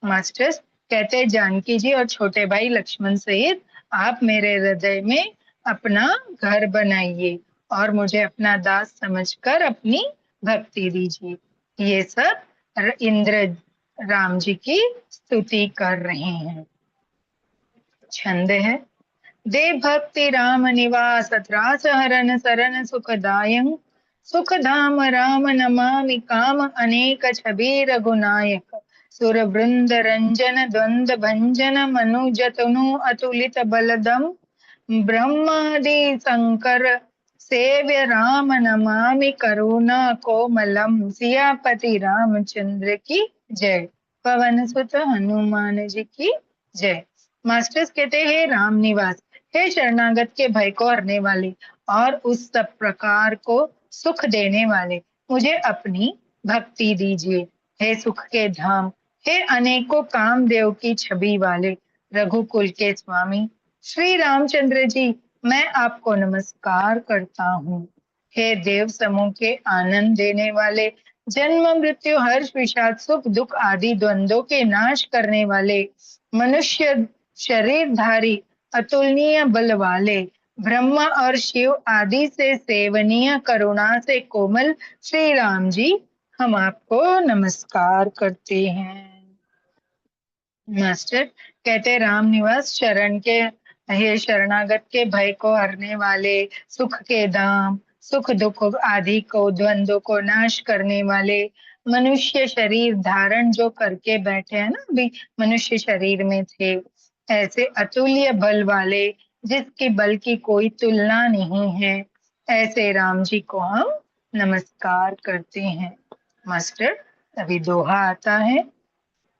मास्टर्स कहते जानकी जी और छोटे भाई लक्ष्मण सहित आप मेरे हृदय में अपना घर बनाइए और मुझे अपना दास समझकर अपनी भक्ति दीजिए। ये सब इंद्र राम जी की स्तुति कर रहे हैं। छंद है दे भक्ति राम निवास, त्रास हरन सरन सुखदायक, सुख धाम राम नमामि, काम अनेक छवि रघुनायक, सुर वृंद रंजन द्वंद भंजन, मनुजतनु अतुलित बलदम, ब्रह्मादि शंकर सेव्य राम नमामि, करुणा कोमलम, सियापति रामचंद्र की जय। पवन सुत हनुमान जी की जय। मास्टर्स कहते हैं राम निवास, हे शरणागत के भय को हरने वाले और उस सब प्रकार को सुख देने वाले, मुझे अपनी भक्ति दीजिए। हे सुख के धाम, हे अनेकों कामदेव की छवि वाले, रघुकुल के स्वामी श्री रामचंद्र जी, मैं आपको नमस्कार करता हूँ। हे देव समूह के आनंद देने वाले, जन्म मृत्यु हर्ष विषाद सुख दुख आदि द्वंद्वों के नाश करने वाले, मनुष्य शरीरधारी अतुलनीय बल वाले, ब्रह्मा और शिव आदि से सेवनीय करुणा से कोमल श्री राम जी, हम आपको नमस्कार करते हैं। मास्टर कहते राम निवास शरण के, हे शरणागत के भय को हरने वाले, सुख के धाम, सुख दुख आदि को द्वंद्व को नाश करने वाले, मनुष्य शरीर धारण जो करके बैठे हैं ना, अभी मनुष्य शरीर में थे, ऐसे अतुल्य बल वाले जिसके बल की कोई तुलना नहीं है, ऐसे राम जी को हम नमस्कार करते हैं। मास्टर अभी दोहा आता है।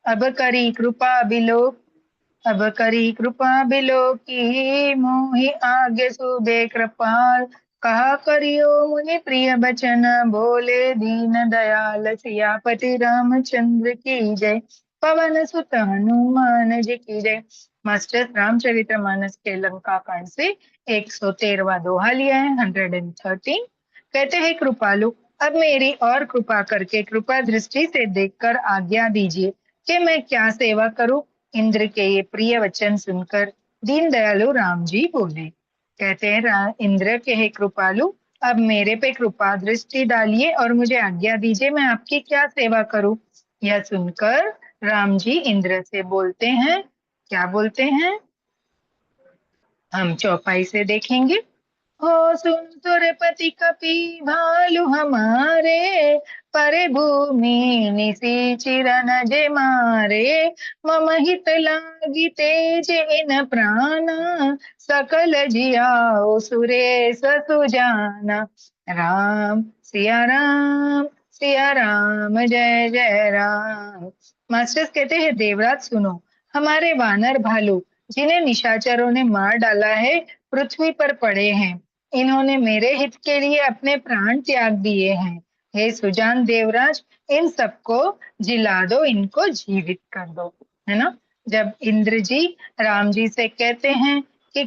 अब करी कृपा बिलो, अब करी कृपा बिलो की, मोहि आगे सुबे कृपाल, कहा करियो मुनि प्रिय बचन, बोले दीन दयाल, सियापति रामचंद्र की जय। पवन सुत हनुमान जी की जय। मास्टर रामचरितमानस के लंका कांड से 113वां दोहा लिया है, 113। कहते हैं कृपालु, अब मेरी और कृपा करके कृपा दृष्टि से देखकर आज्ञा दीजिए कि मैं क्या सेवा करूं। इंद्र के ये प्रिय वचन सुनकर दीन दयालु राम जी बोले। कहते हैं इंद्र के हे कृपालु, अब मेरे पे कृपा दृष्टि डालिए और मुझे आज्ञा दीजिए, मैं आपकी क्या सेवा करूं। यह सुनकर राम जी इंद्र से बोलते हैं, क्या बोलते हैं हम चौपाई से देखेंगे। हो सुन सुरपति कपि भालु हमारे, परे भूमि निशिचरन जे मारे, मम हित लागी तेज इन प्राणा, सकल जियाओ सुरेश सुजाना। राम सिया राम, सिया राम जय जय राम। मास्टर्स कहते हैं देवराज सुनो, हमारे वानर भालू जिन्हें निशाचरों ने मार डाला है पृथ्वी पर पड़े हैं, इन्होंने मेरे हित के लिए अपने प्राण त्याग दिए हैं। हे सुजान देवराज, इन सबको जिला दो, इनको जीवित कर दो। है ना। जब इंद्र जी राम जी से कहते हैं कि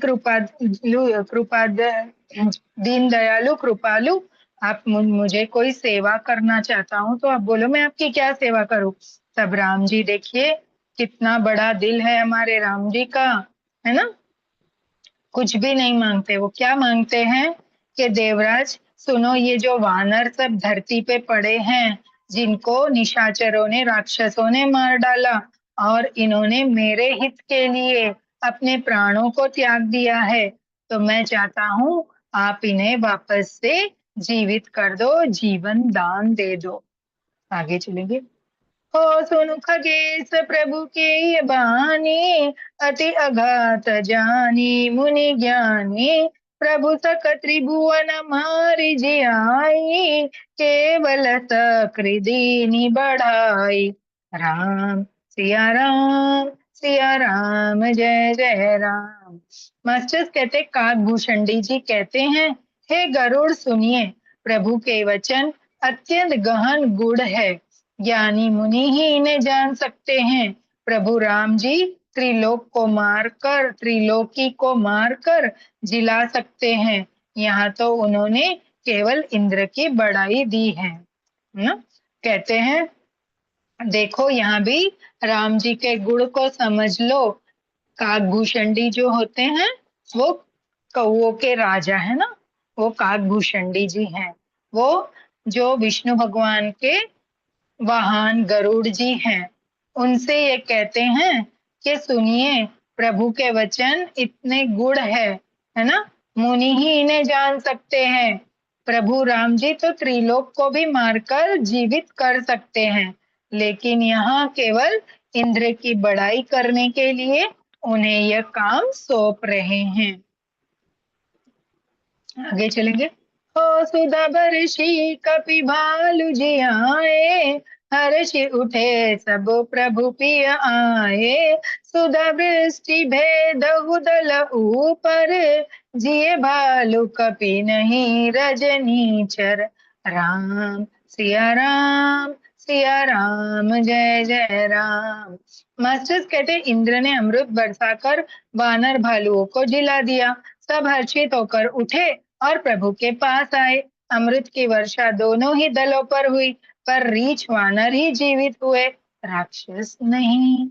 दीन दयालु कृपालु, आप मुझे कोई सेवा करना चाहता हूँ तो आप बोलो मैं आपकी क्या सेवा करूँ। तब राम जी देखिए कितना बड़ा दिल है हमारे राम जी का, है ना। कुछ भी नहीं मांगते, वो क्या मांगते हैं कि देवराज सुनो, ये जो वानर सब धरती पे पड़े हैं, जिनको निशाचरों ने राक्षसों ने मार डाला और इन्होंने मेरे हित के लिए अपने प्राणों को त्याग दिया है, तो मैं चाहता हूँ आप इन्हें वापस से जीवित कर दो, जीवन दान दे दो। आगे चलेंगे। हो सुनु खगेश प्रभु के ये बानी, अति अघात जानी मुनि ज्ञानी, प्रभु सक त्रिभुवन मारि जियाई, केवल सकृदीनि बढ़ाई। राम सिया राम, सिया राम जय जय राम। मास्टर्स कहते काकभूषणी जी कहते हैं, हे गरुड़ सुनिए, प्रभु के वचन अत्यंत गहन गूढ़ है, ज्ञानी मुनि ही इन्हें जान सकते हैं। प्रभु राम जी त्रिलोकी को मारकर जिला सकते हैं। यहाँ तो उन्होंने केवल इंद्र की बड़ाई दी है ना। कहते हैं देखो यहाँ भी राम जी के गुण को समझ लो। काकभूषणी जो होते हैं वो कौओं के राजा है ना, वो काकभूषणी जी हैं। वो जो विष्णु भगवान के वाहन गरुड़ जी हैं, उनसे ये कहते हैं कि सुनिए, प्रभु के वचन इतने गुण है ना, मुनि ही इन्हें जान सकते हैं। प्रभु राम जी तो त्रिलोक को भी मारकर जीवित कर सकते हैं, लेकिन यहाँ केवल इंद्र की बड़ाई करने के लिए उन्हें यह काम सौंप रहे हैं। आगे चलेंगे। हो सुधा बरसी कपि भालु जी आए, हर्षि उठे सब प्रभु पिय आए, सुधा वृष्टि भेदहु दल ऊपर, जिए भालु कपि नहीं रजनीचर। राम सिया राम, सिया राम जय जय राम। मास्टर्स कहते इंद्र ने अमृत बरसाकर वानर भालुओं को जिला दिया। सब हर्षित होकर उठे और प्रभु के पास आए। अमृत की वर्षा दोनों ही दलों पर हुई, पर रीछ वानर ही जीवित हुए, राक्षस नहीं,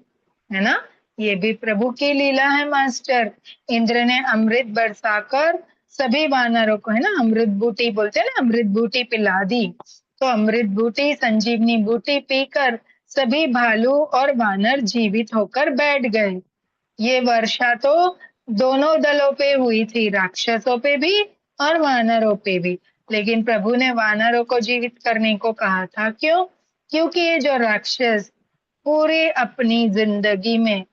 है ना। ये भी प्रभु की लीला है मास्टर। इंद्र ने अमृत बरसाकर सभी वानरों को, है ना, अमृत बूटी बोलते हैं ना, अमृत बूटी पिला दी। तो अमृत बूटी संजीवनी बूटी पीकर सभी भालू और वानर जीवित होकर बैठ गए। ये वर्षा तो दोनों दलों पे हुई थी, राक्षसों पे भी और वानरों पे भी, लेकिन प्रभु ने वानरों को जीवित करने को कहा था। क्यों? क्योंकि ये जो राक्षस पूरे अपनी जिंदगी में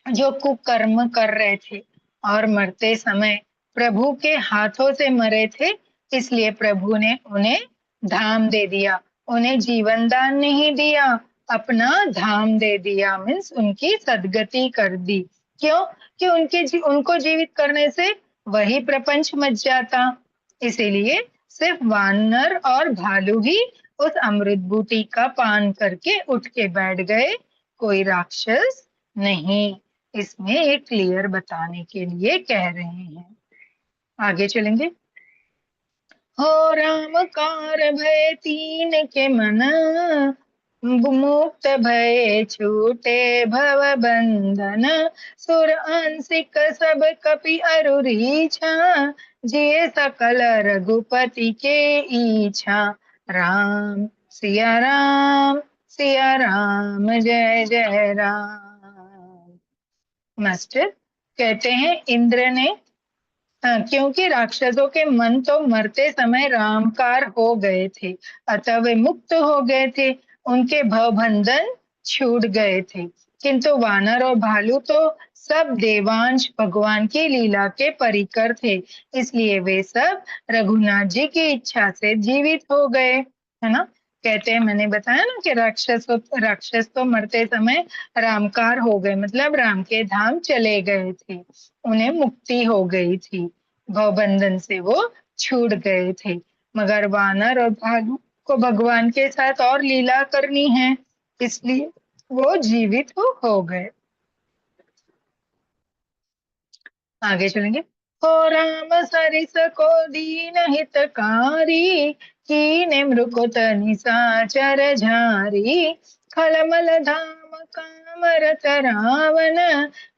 जो कुकर्म कर रहे थे और मरते समय प्रभु के हाथों से मरे थे, इसलिए प्रभु ने उन्हें धाम दे दिया, उन्हें जीवन दान नहीं दिया, अपना धाम दे दिया, मीन्स उनकी सदगति कर दी। क्यों? कि उनको जीवित करने से वही प्रपंच मच जाता। इसीलिए सिर्फ वानर और भालू ही उस अमृत बूटी का पान करके उठ के बैठ गए, कोई राक्षस नहीं। इसमें एक क्लियर बताने के लिए कह रहे हैं। आगे चलेंगे। हो राम कार भय तीन के मन, मुक्त भय छूटे भव बंधन, सुर अंशिक सब कपि अरु रीछा, जिए सकल रघुपति के इच्छा। राम सिया राम, सिया राम जय जय राम। मास्टर कहते हैं इंद्र ने, क्योंकि राक्षसों के मन तो मरते समय रामकार हो गए थे, अतः वे मुक्त हो गए थे, उनके भवबंधन छूट गए थे। किंतु वानर और भालू तो सब देवांश भगवान की लीला के परिकर थे, इसलिए वे सब रघुनाथ जी की इच्छा से जीवित हो गए, है ना। कहते हैं, मैंने बताया ना कि राक्षस तो मरते समय रामकार हो गए, मतलब राम के धाम चले गए थे, उन्हें मुक्ति हो गई थी, भवबंधन से वो छूट गए थे। मगर वानर और भालू को भगवान के साथ और लीला करनी है, इसलिए वो जीवित हो गए। आगे चलेंगे। हो राम सरिस को दीन हितकारी, कीने मृकुत निशाचर झारी, खलमल धाम कामरत रावण,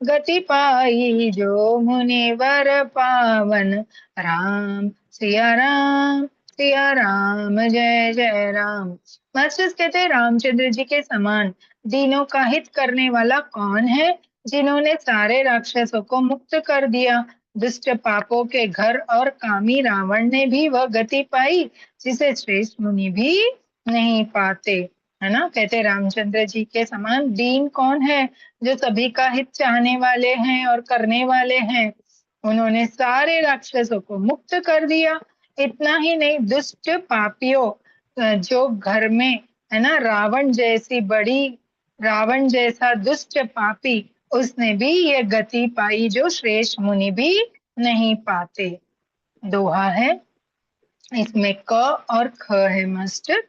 गति पाई जो मुनिवर पावन। राम सिया राम सिया राम, जय जय राम। मास्टर्स कहते हैं रामचंद्र जी के समान दीनों का हित करने वाला कौन है, जिन्होंने सारे राक्षसों को मुक्त कर दिया। दुष्ट पापों के घर और कामी रावण ने भी वह गति पाई जिसे श्रेष्ठ मुनि भी नहीं पाते। है ना, कहते रामचंद्र जी के समान दीन कौन है, जो सभी का हित चाहने वाले हैं और करने वाले हैं। उन्होंने सारे राक्षसों को मुक्त कर दिया। इतना ही नहीं, दुष्ट पापियों जो घर में, है ना, रावण जैसा दुष्ट पापी, उसने भी ये गति पाई जो श्रेष्ठ मुनि भी नहीं पाते। दोहा है, इसमें क और ख है मास्टर।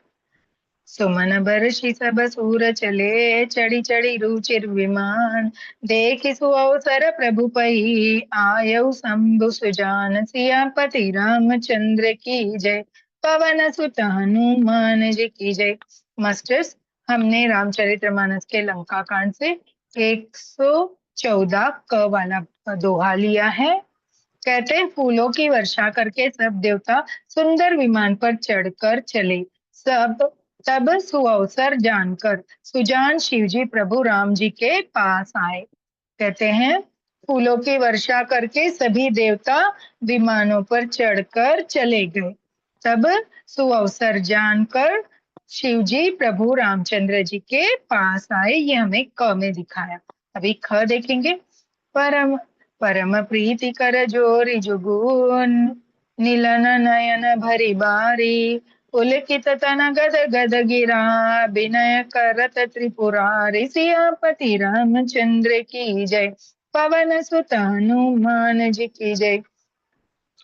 सुमन बरषि सब सूर चले, चढ़ी चढ़ी रुचिर विमान, देखि सुअवसर प्रभु पई, आयउ शंभु सुजान। सियापति रामचंद्र की जय, पवन सुत हनुमान जी की जय। मास्टर्स, हमने रामचरितमानस के लंका कांड से 114 क वाला दोहा लिया है। कहते हैं फूलों की वर्षा करके सब देवता सुंदर विमान पर चढ़कर चले। सब तब सुअवसर जानकर सुजान शिवजी प्रभु राम जी के पास आए। कहते हैं फूलों की वर्षा करके सभी देवता विमानों पर चढ़कर चले गए। तब सुअवसर जानकर शिवजी प्रभु रामचंद्र जी के पास आए। ये हमें क में दिखाया। अभी ख देखेंगे। परम परम प्रीति कर जोरी जुगुन, नीलन नयन भरी बारी, पुलकित तन गद गद गिरा, विनय करत त्रिपुरारी। सियापति रामचंद्र की जय, पवन सुत हनुमान जी की जय।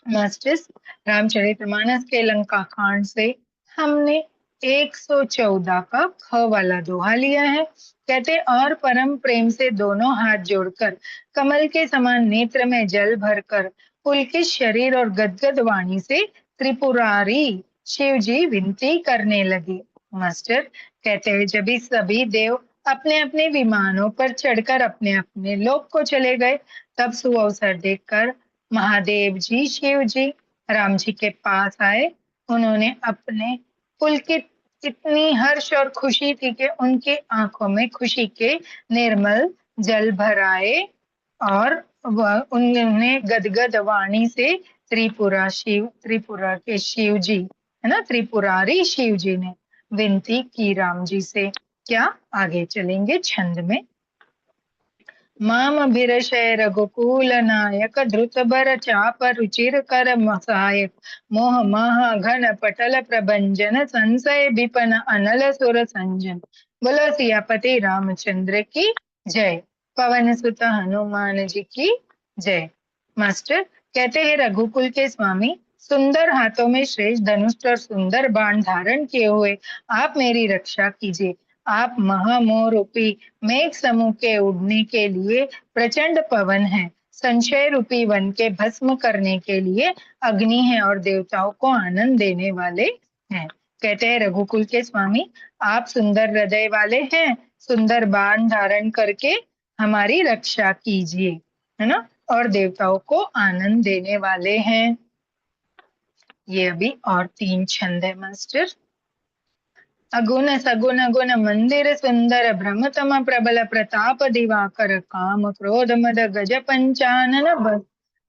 मास्टर्स, रामचरितमानस के लंका कांड से हमने 114 का ख वाला दोहा लिया है। कहते और परम प्रेम से दोनों हाथ जोड़कर, कमल के समान नेत्र में जल भरकर, पुलकित शरीर और गदगद वाणी से त्रिपुरारी शिव जी विनती करने लगे। मास्टर कहते हैं जब सभी देव अपने अपने विमानों पर चढ़कर अपने अपने लोक को चले गए, तब सुअवसर देखकर महादेव जी शिव जी राम जी के पास आए। उन्होंने अपने पुलकित, इतनी हर्ष और खुशी थी कि उनके आंखों में खुशी के निर्मल जल भराए, और वह उन्होंने गदगद वाणी से त्रिपुरा के शिव जी, है ना, त्रिपुरारी शिव जी ने विनती की राम जी से। क्या, आगे चलेंगे छंद में। माम अभिरशय रघुकुल नायक, द्रुत बर चाप रुचिर कर मसायक, मोह मह घन पटल प्रभंजन, संशय विपन अनल सुर संजन। बोलो सियापति रामचंद्र की जय, पवन सुत हनुमान जी की जय। मास्टर कहते हैं रघुकुल के स्वामी, सुंदर हाथों में श्रेष्ठ धनुष और सुंदर बाण धारण किए हुए आप मेरी रक्षा कीजिए। आप महामोह रूपी मेघ समूह के उड़ने के लिए प्रचंड पवन है, संशय रूपी वन के भस्म करने के लिए अग्नि है, और देवताओं को आनंद देने वाले हैं। कहते हैं रघुकुल के स्वामी, आप सुंदर हृदय वाले हैं, सुंदर बाण धारण करके हमारी रक्षा कीजिए, है ना, और देवताओं को आनंद देने वाले हैं। ये अभी और 3 छंद है मास्टर। अगुण सगुण गुण मंदिर सुंदर, भ्रमतम प्रबल प्रताप दिवाकर, काम क्रोध मद गज पंचानन,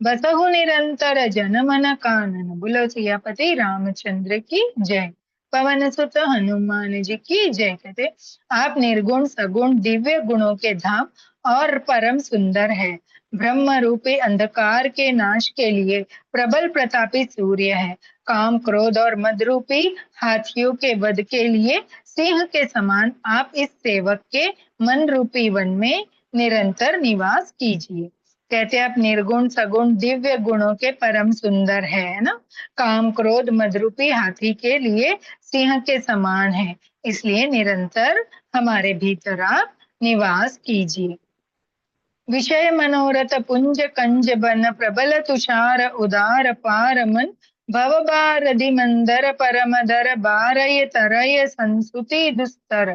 बसहु निरंतर जन मन कानन। बोलो सियापति रामचंद्र की जय, पवन सुत हनुमान जी की जय। कहते आप निर्गुण सगुण दिव्य गुणों के धाम और परम सुंदर है, ब्रह्म रूपी अंधकार के नाश के लिए प्रबल प्रतापी सूर्य है, काम क्रोध और मद रूपी हाथियों के वध के लिए सिंह के समान आप इस सेवक के मन रूपी वन में निरंतर निवास कीजिए। कहते आप निर्गुण सगुण दिव्य गुणों के परम सुंदर है ना, काम क्रोध मद रूपी हाथी के लिए सिंह के समान है, इसलिए निरंतर हमारे भीतर आप निवास कीजिए। विषय मनोरथ पुंज कंज बन प्रबल तुषार उदार पार मन भव बारधि मंदर परमदर बारय तरय संसुति दुस्तर।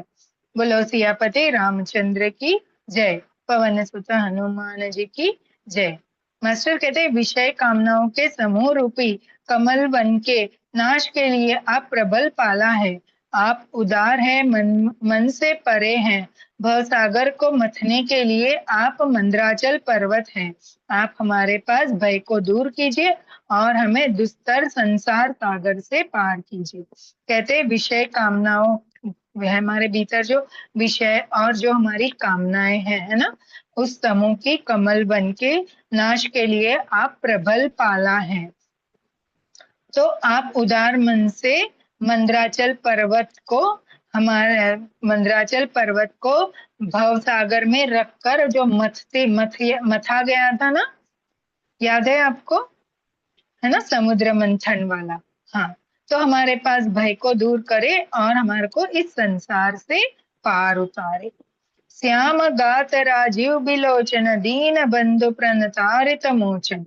बोलो सियापति रामचंद्र की जय, पवन सुत हनुमान जी की जय। मास्टर कहते हैं विषय कामनाओं के समूह रूपी कमल वन के नाश के लिए आप प्रबल पाला है। आप उदार है, मन से परे हैं। भवसागर को मथने के लिए आप मंद्राचल पर्वत हैं। आप हमारे पास भय को दूर कीजिए और हमें दुस्तर संसार सागर से पार कीजिए। कहते विषय कामनाओं, वह हमारे भीतर जो विषय और जो हमारी कामनाएं हैं, है ना, उस समूह की कमल बन के नाश के लिए आप प्रबल पाला है। तो आप उदार मन से मंद्राचल पर्वत को, हमारे मंद्राचल पर्वत को भवसागर में रखकर जो मथा गया था ना, याद है आपको, है ना, समुद्र मंथन वाला। हाँ, तो हमारे पास भय को दूर करे और हमारे को इस संसार से पार उतारे। श्याम गात राजीव बिलोचन दीन बंधु प्रणतारित मोचन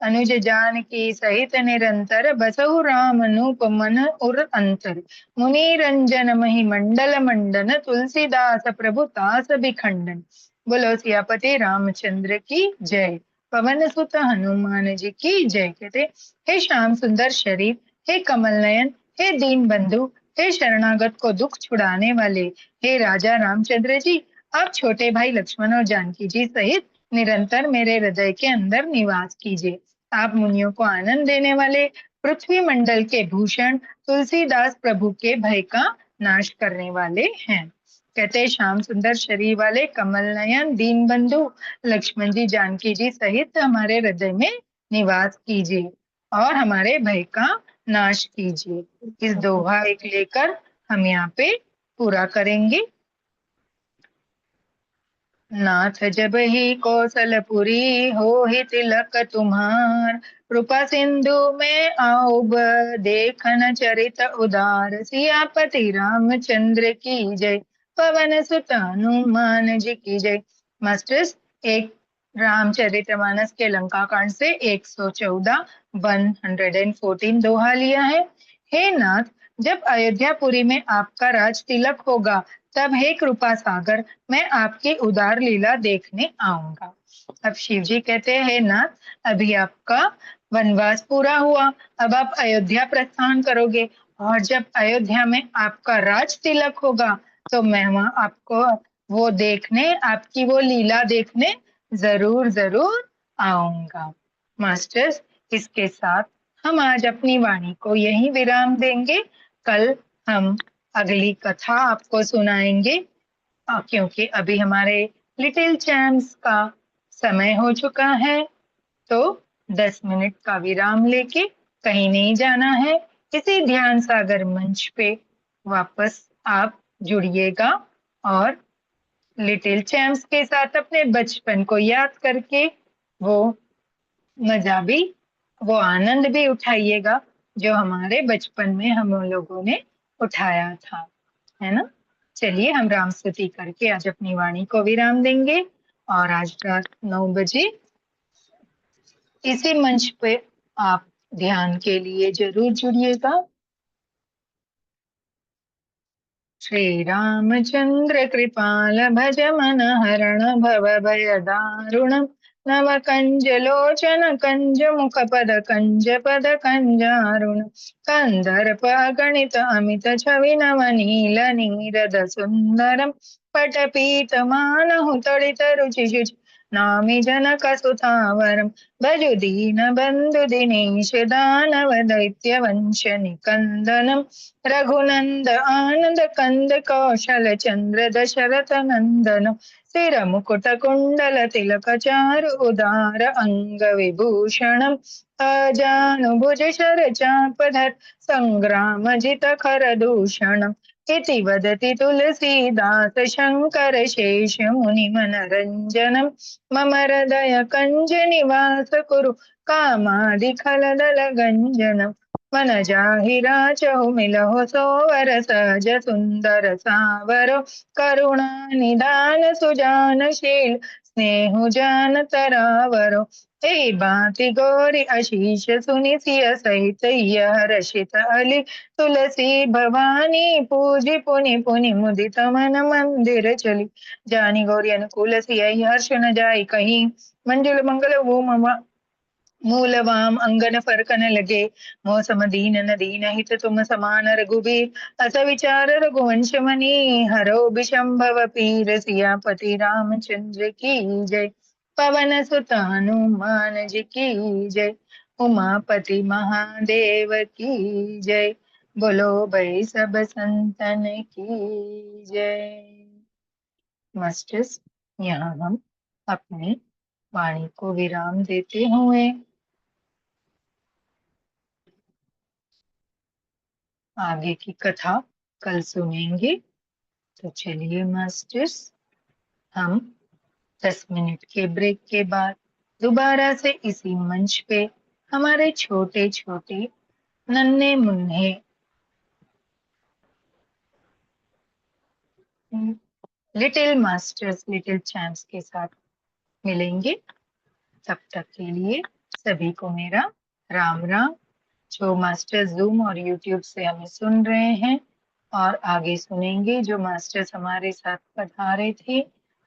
अनुज जान की सहित निरंतर बसहु राम नूप मन उर अंतर। मुनि रंजन मही मंडल मंडन तुलसीदास प्रभु तास बिखंडन। बोलो सियापति रामचंद्र की जय, पवन सुत हनुमान जी की जय। कहते हे श्याम सुंदर शरीर, हे कमल नयन, हे दीन बंधु, हे शरणागत को दुख छुड़ाने वाले, हे राजा रामचंद्र जी, आप छोटे भाई लक्ष्मण और जानकी जी सहित निरंतर मेरे हृदय के अंदर निवास कीजिए। आप मुनियों को आनंद देने वाले, पृथ्वी मंडल के भूषण, तुलसीदास प्रभु के भय का नाश करने वाले हैं। कहते श्याम सुंदर शरीर वाले, कमल नयन, दीन बंधु लक्ष्मण जी जानकी जी सहित हमारे हृदय में निवास कीजिए और हमारे भय का नाश कीजिए। इस दोहा एक लेकर हम यहाँ पे पूरा करेंगे। नाथ जब ही कौशलपुरी हो ही तिलक तुम्हार, कृपा सिंधु में आओ देखन चरित उदार। सियापति रामचंद्र की जय, पवन सुत हनुमान जी की जय। मास्टर्स, एक रामचरितमानस के लंका कांड से 114 114 दोहा लिया है। हे नाथ, जब अयोध्यापुरी में आपका राज तिलक होगा, तब हे कृपा सागर, मैं आपकी उदार लीला देखने आऊंगा। अब शिव जी कहते हैं, हे नाथ, अभी आपका वनवास पूरा हुआ, अब आप अयोध्या प्रस्थान करोगे और जब अयोध्या में आपका राज तिलक होगा तो मैं वहां आपको वो देखने, आपकी वो लीला देखने जरूर जरूर आऊंगा। मास्टर्स, इसके साथ हम आज अपनी वाणी को यहीं विराम देंगे। कल हम अगली कथा आपको सुनाएंगे, क्योंकि अभी हमारे लिटिल चैम्प्स का समय हो चुका है। तो 10 मिनट का विराम लेके कहीं नहीं जाना है, इसी ध्यान सागर मंच पे वापस आप जुड़िएगा और लिटिल चैम्प्स के साथ अपने बचपन को याद करके वो मजा भी, वो आनंद भी उठाइएगा जो हमारे बचपन में हम लोगों ने उठाया था, है ना। चलिए हम राम स्तुति करके आज अपनी वाणी को विराम देंगे और आज रात 9 बजे इसी मंच पे आप ध्यान के लिए जरूर जुड़िएगा। श्री रामचंद्र कृपाल भज मन हरण भव भय दारुणम। नव कंज लोचन कंज मुख पद कंजारुण। कंदर्प गणित अमित छवि नव नील नीरद सुंदरम। पटपीत मानहु तड़ित रुचि नामि जनक सुतावरम। भजु दीन बंधु दिनेश दानव दैत्य वंश निकंदनम। रघुनंद आनंद कंद कौशल चंद्र दशरथ नंदन। सिर मुकुट कुंडल तिलक चारु उदार अंग विभूषणम। अजानुभुज शर चाप धर संग्राम जित खर दूषणम। इति वदति तुलसीदास शंकर शेष मुनि मनरंजनम। मम हृदय कंज निवास कुरु कामादि खलदल गंजनम। मन जाहिरा चहु मिलहु सोवर सहज सुंदर सावरो करुणा निधान सुजानशील स्नेहु जान तरावरो हे बाती गौरी आशीष सुनि सिय सहित यह हर्षित अली तुलसी भवानी पूजी पुनि पुनि मुदित मन मंदिर चली जानी गौरी अनुकूल सिय हर्ष न जाय कहीं मंजुल मंगल वो मूलवाम अंगन फरकन लगे मोह समदीन न दीन हित तुम समान रघुबीर अस विचार रघुवंश मनी हरो बिशंभव पीर सियापति रामचंद्र की जय पवन सुत हनुमान जी की जय उमापति महादेव की जय बोलो भाई सब संतन की जय। मास्टर्स, यहाँ हम अपनी वाणी को विराम देते हुए आगे की कथा कल सुनेंगे। तो चलिए मास्टर्स, हम 10 मिनट के ब्रेक के बाद दोबारा से इसी मंच पे हमारे छोटे छोटे नन्हे मुन्ने लिटिल मास्टर्स लिटिल चैम्प्स के साथ मिलेंगे। तब तक के लिए सभी को मेरा राम राम। जो मास्टर्स जूम और यूट्यूब से हमें सुन रहे हैं और आगे सुनेंगे, जो मास्टर्स हमारे साथ पधारे थे,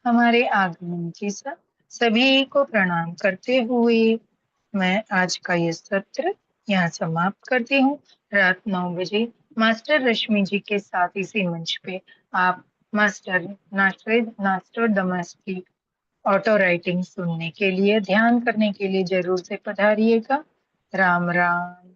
हमारे आगमन के साथ सभी को प्रणाम करते हुए मैं आज का ये सत्र यहाँ समाप्त करती हूँ। रात 9 बजे मास्टर रश्मि जी के साथ इसी मंच पे आप मास्टर नास्ट्रोडमस की ऑटो राइटिंग सुनने के लिए, ध्यान करने के लिए जरूर से पधारिएगा। राम राम।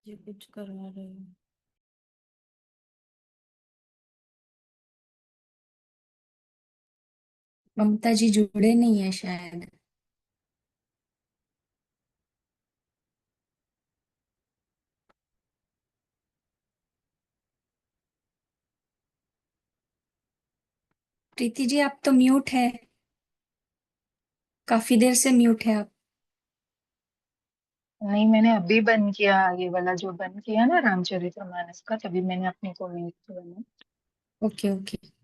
ये कुछ करवा रहे हो। ममता जी जुड़े नहीं है शायद। प्रीति जी आप तो म्यूट है, काफी देर से म्यूट है आप। नहीं, मैंने अभी बंद किया, ये वाला जो बंद किया ना रामचरितमानस का, तभी मैंने अपने को म्यूट किया। Okay okay.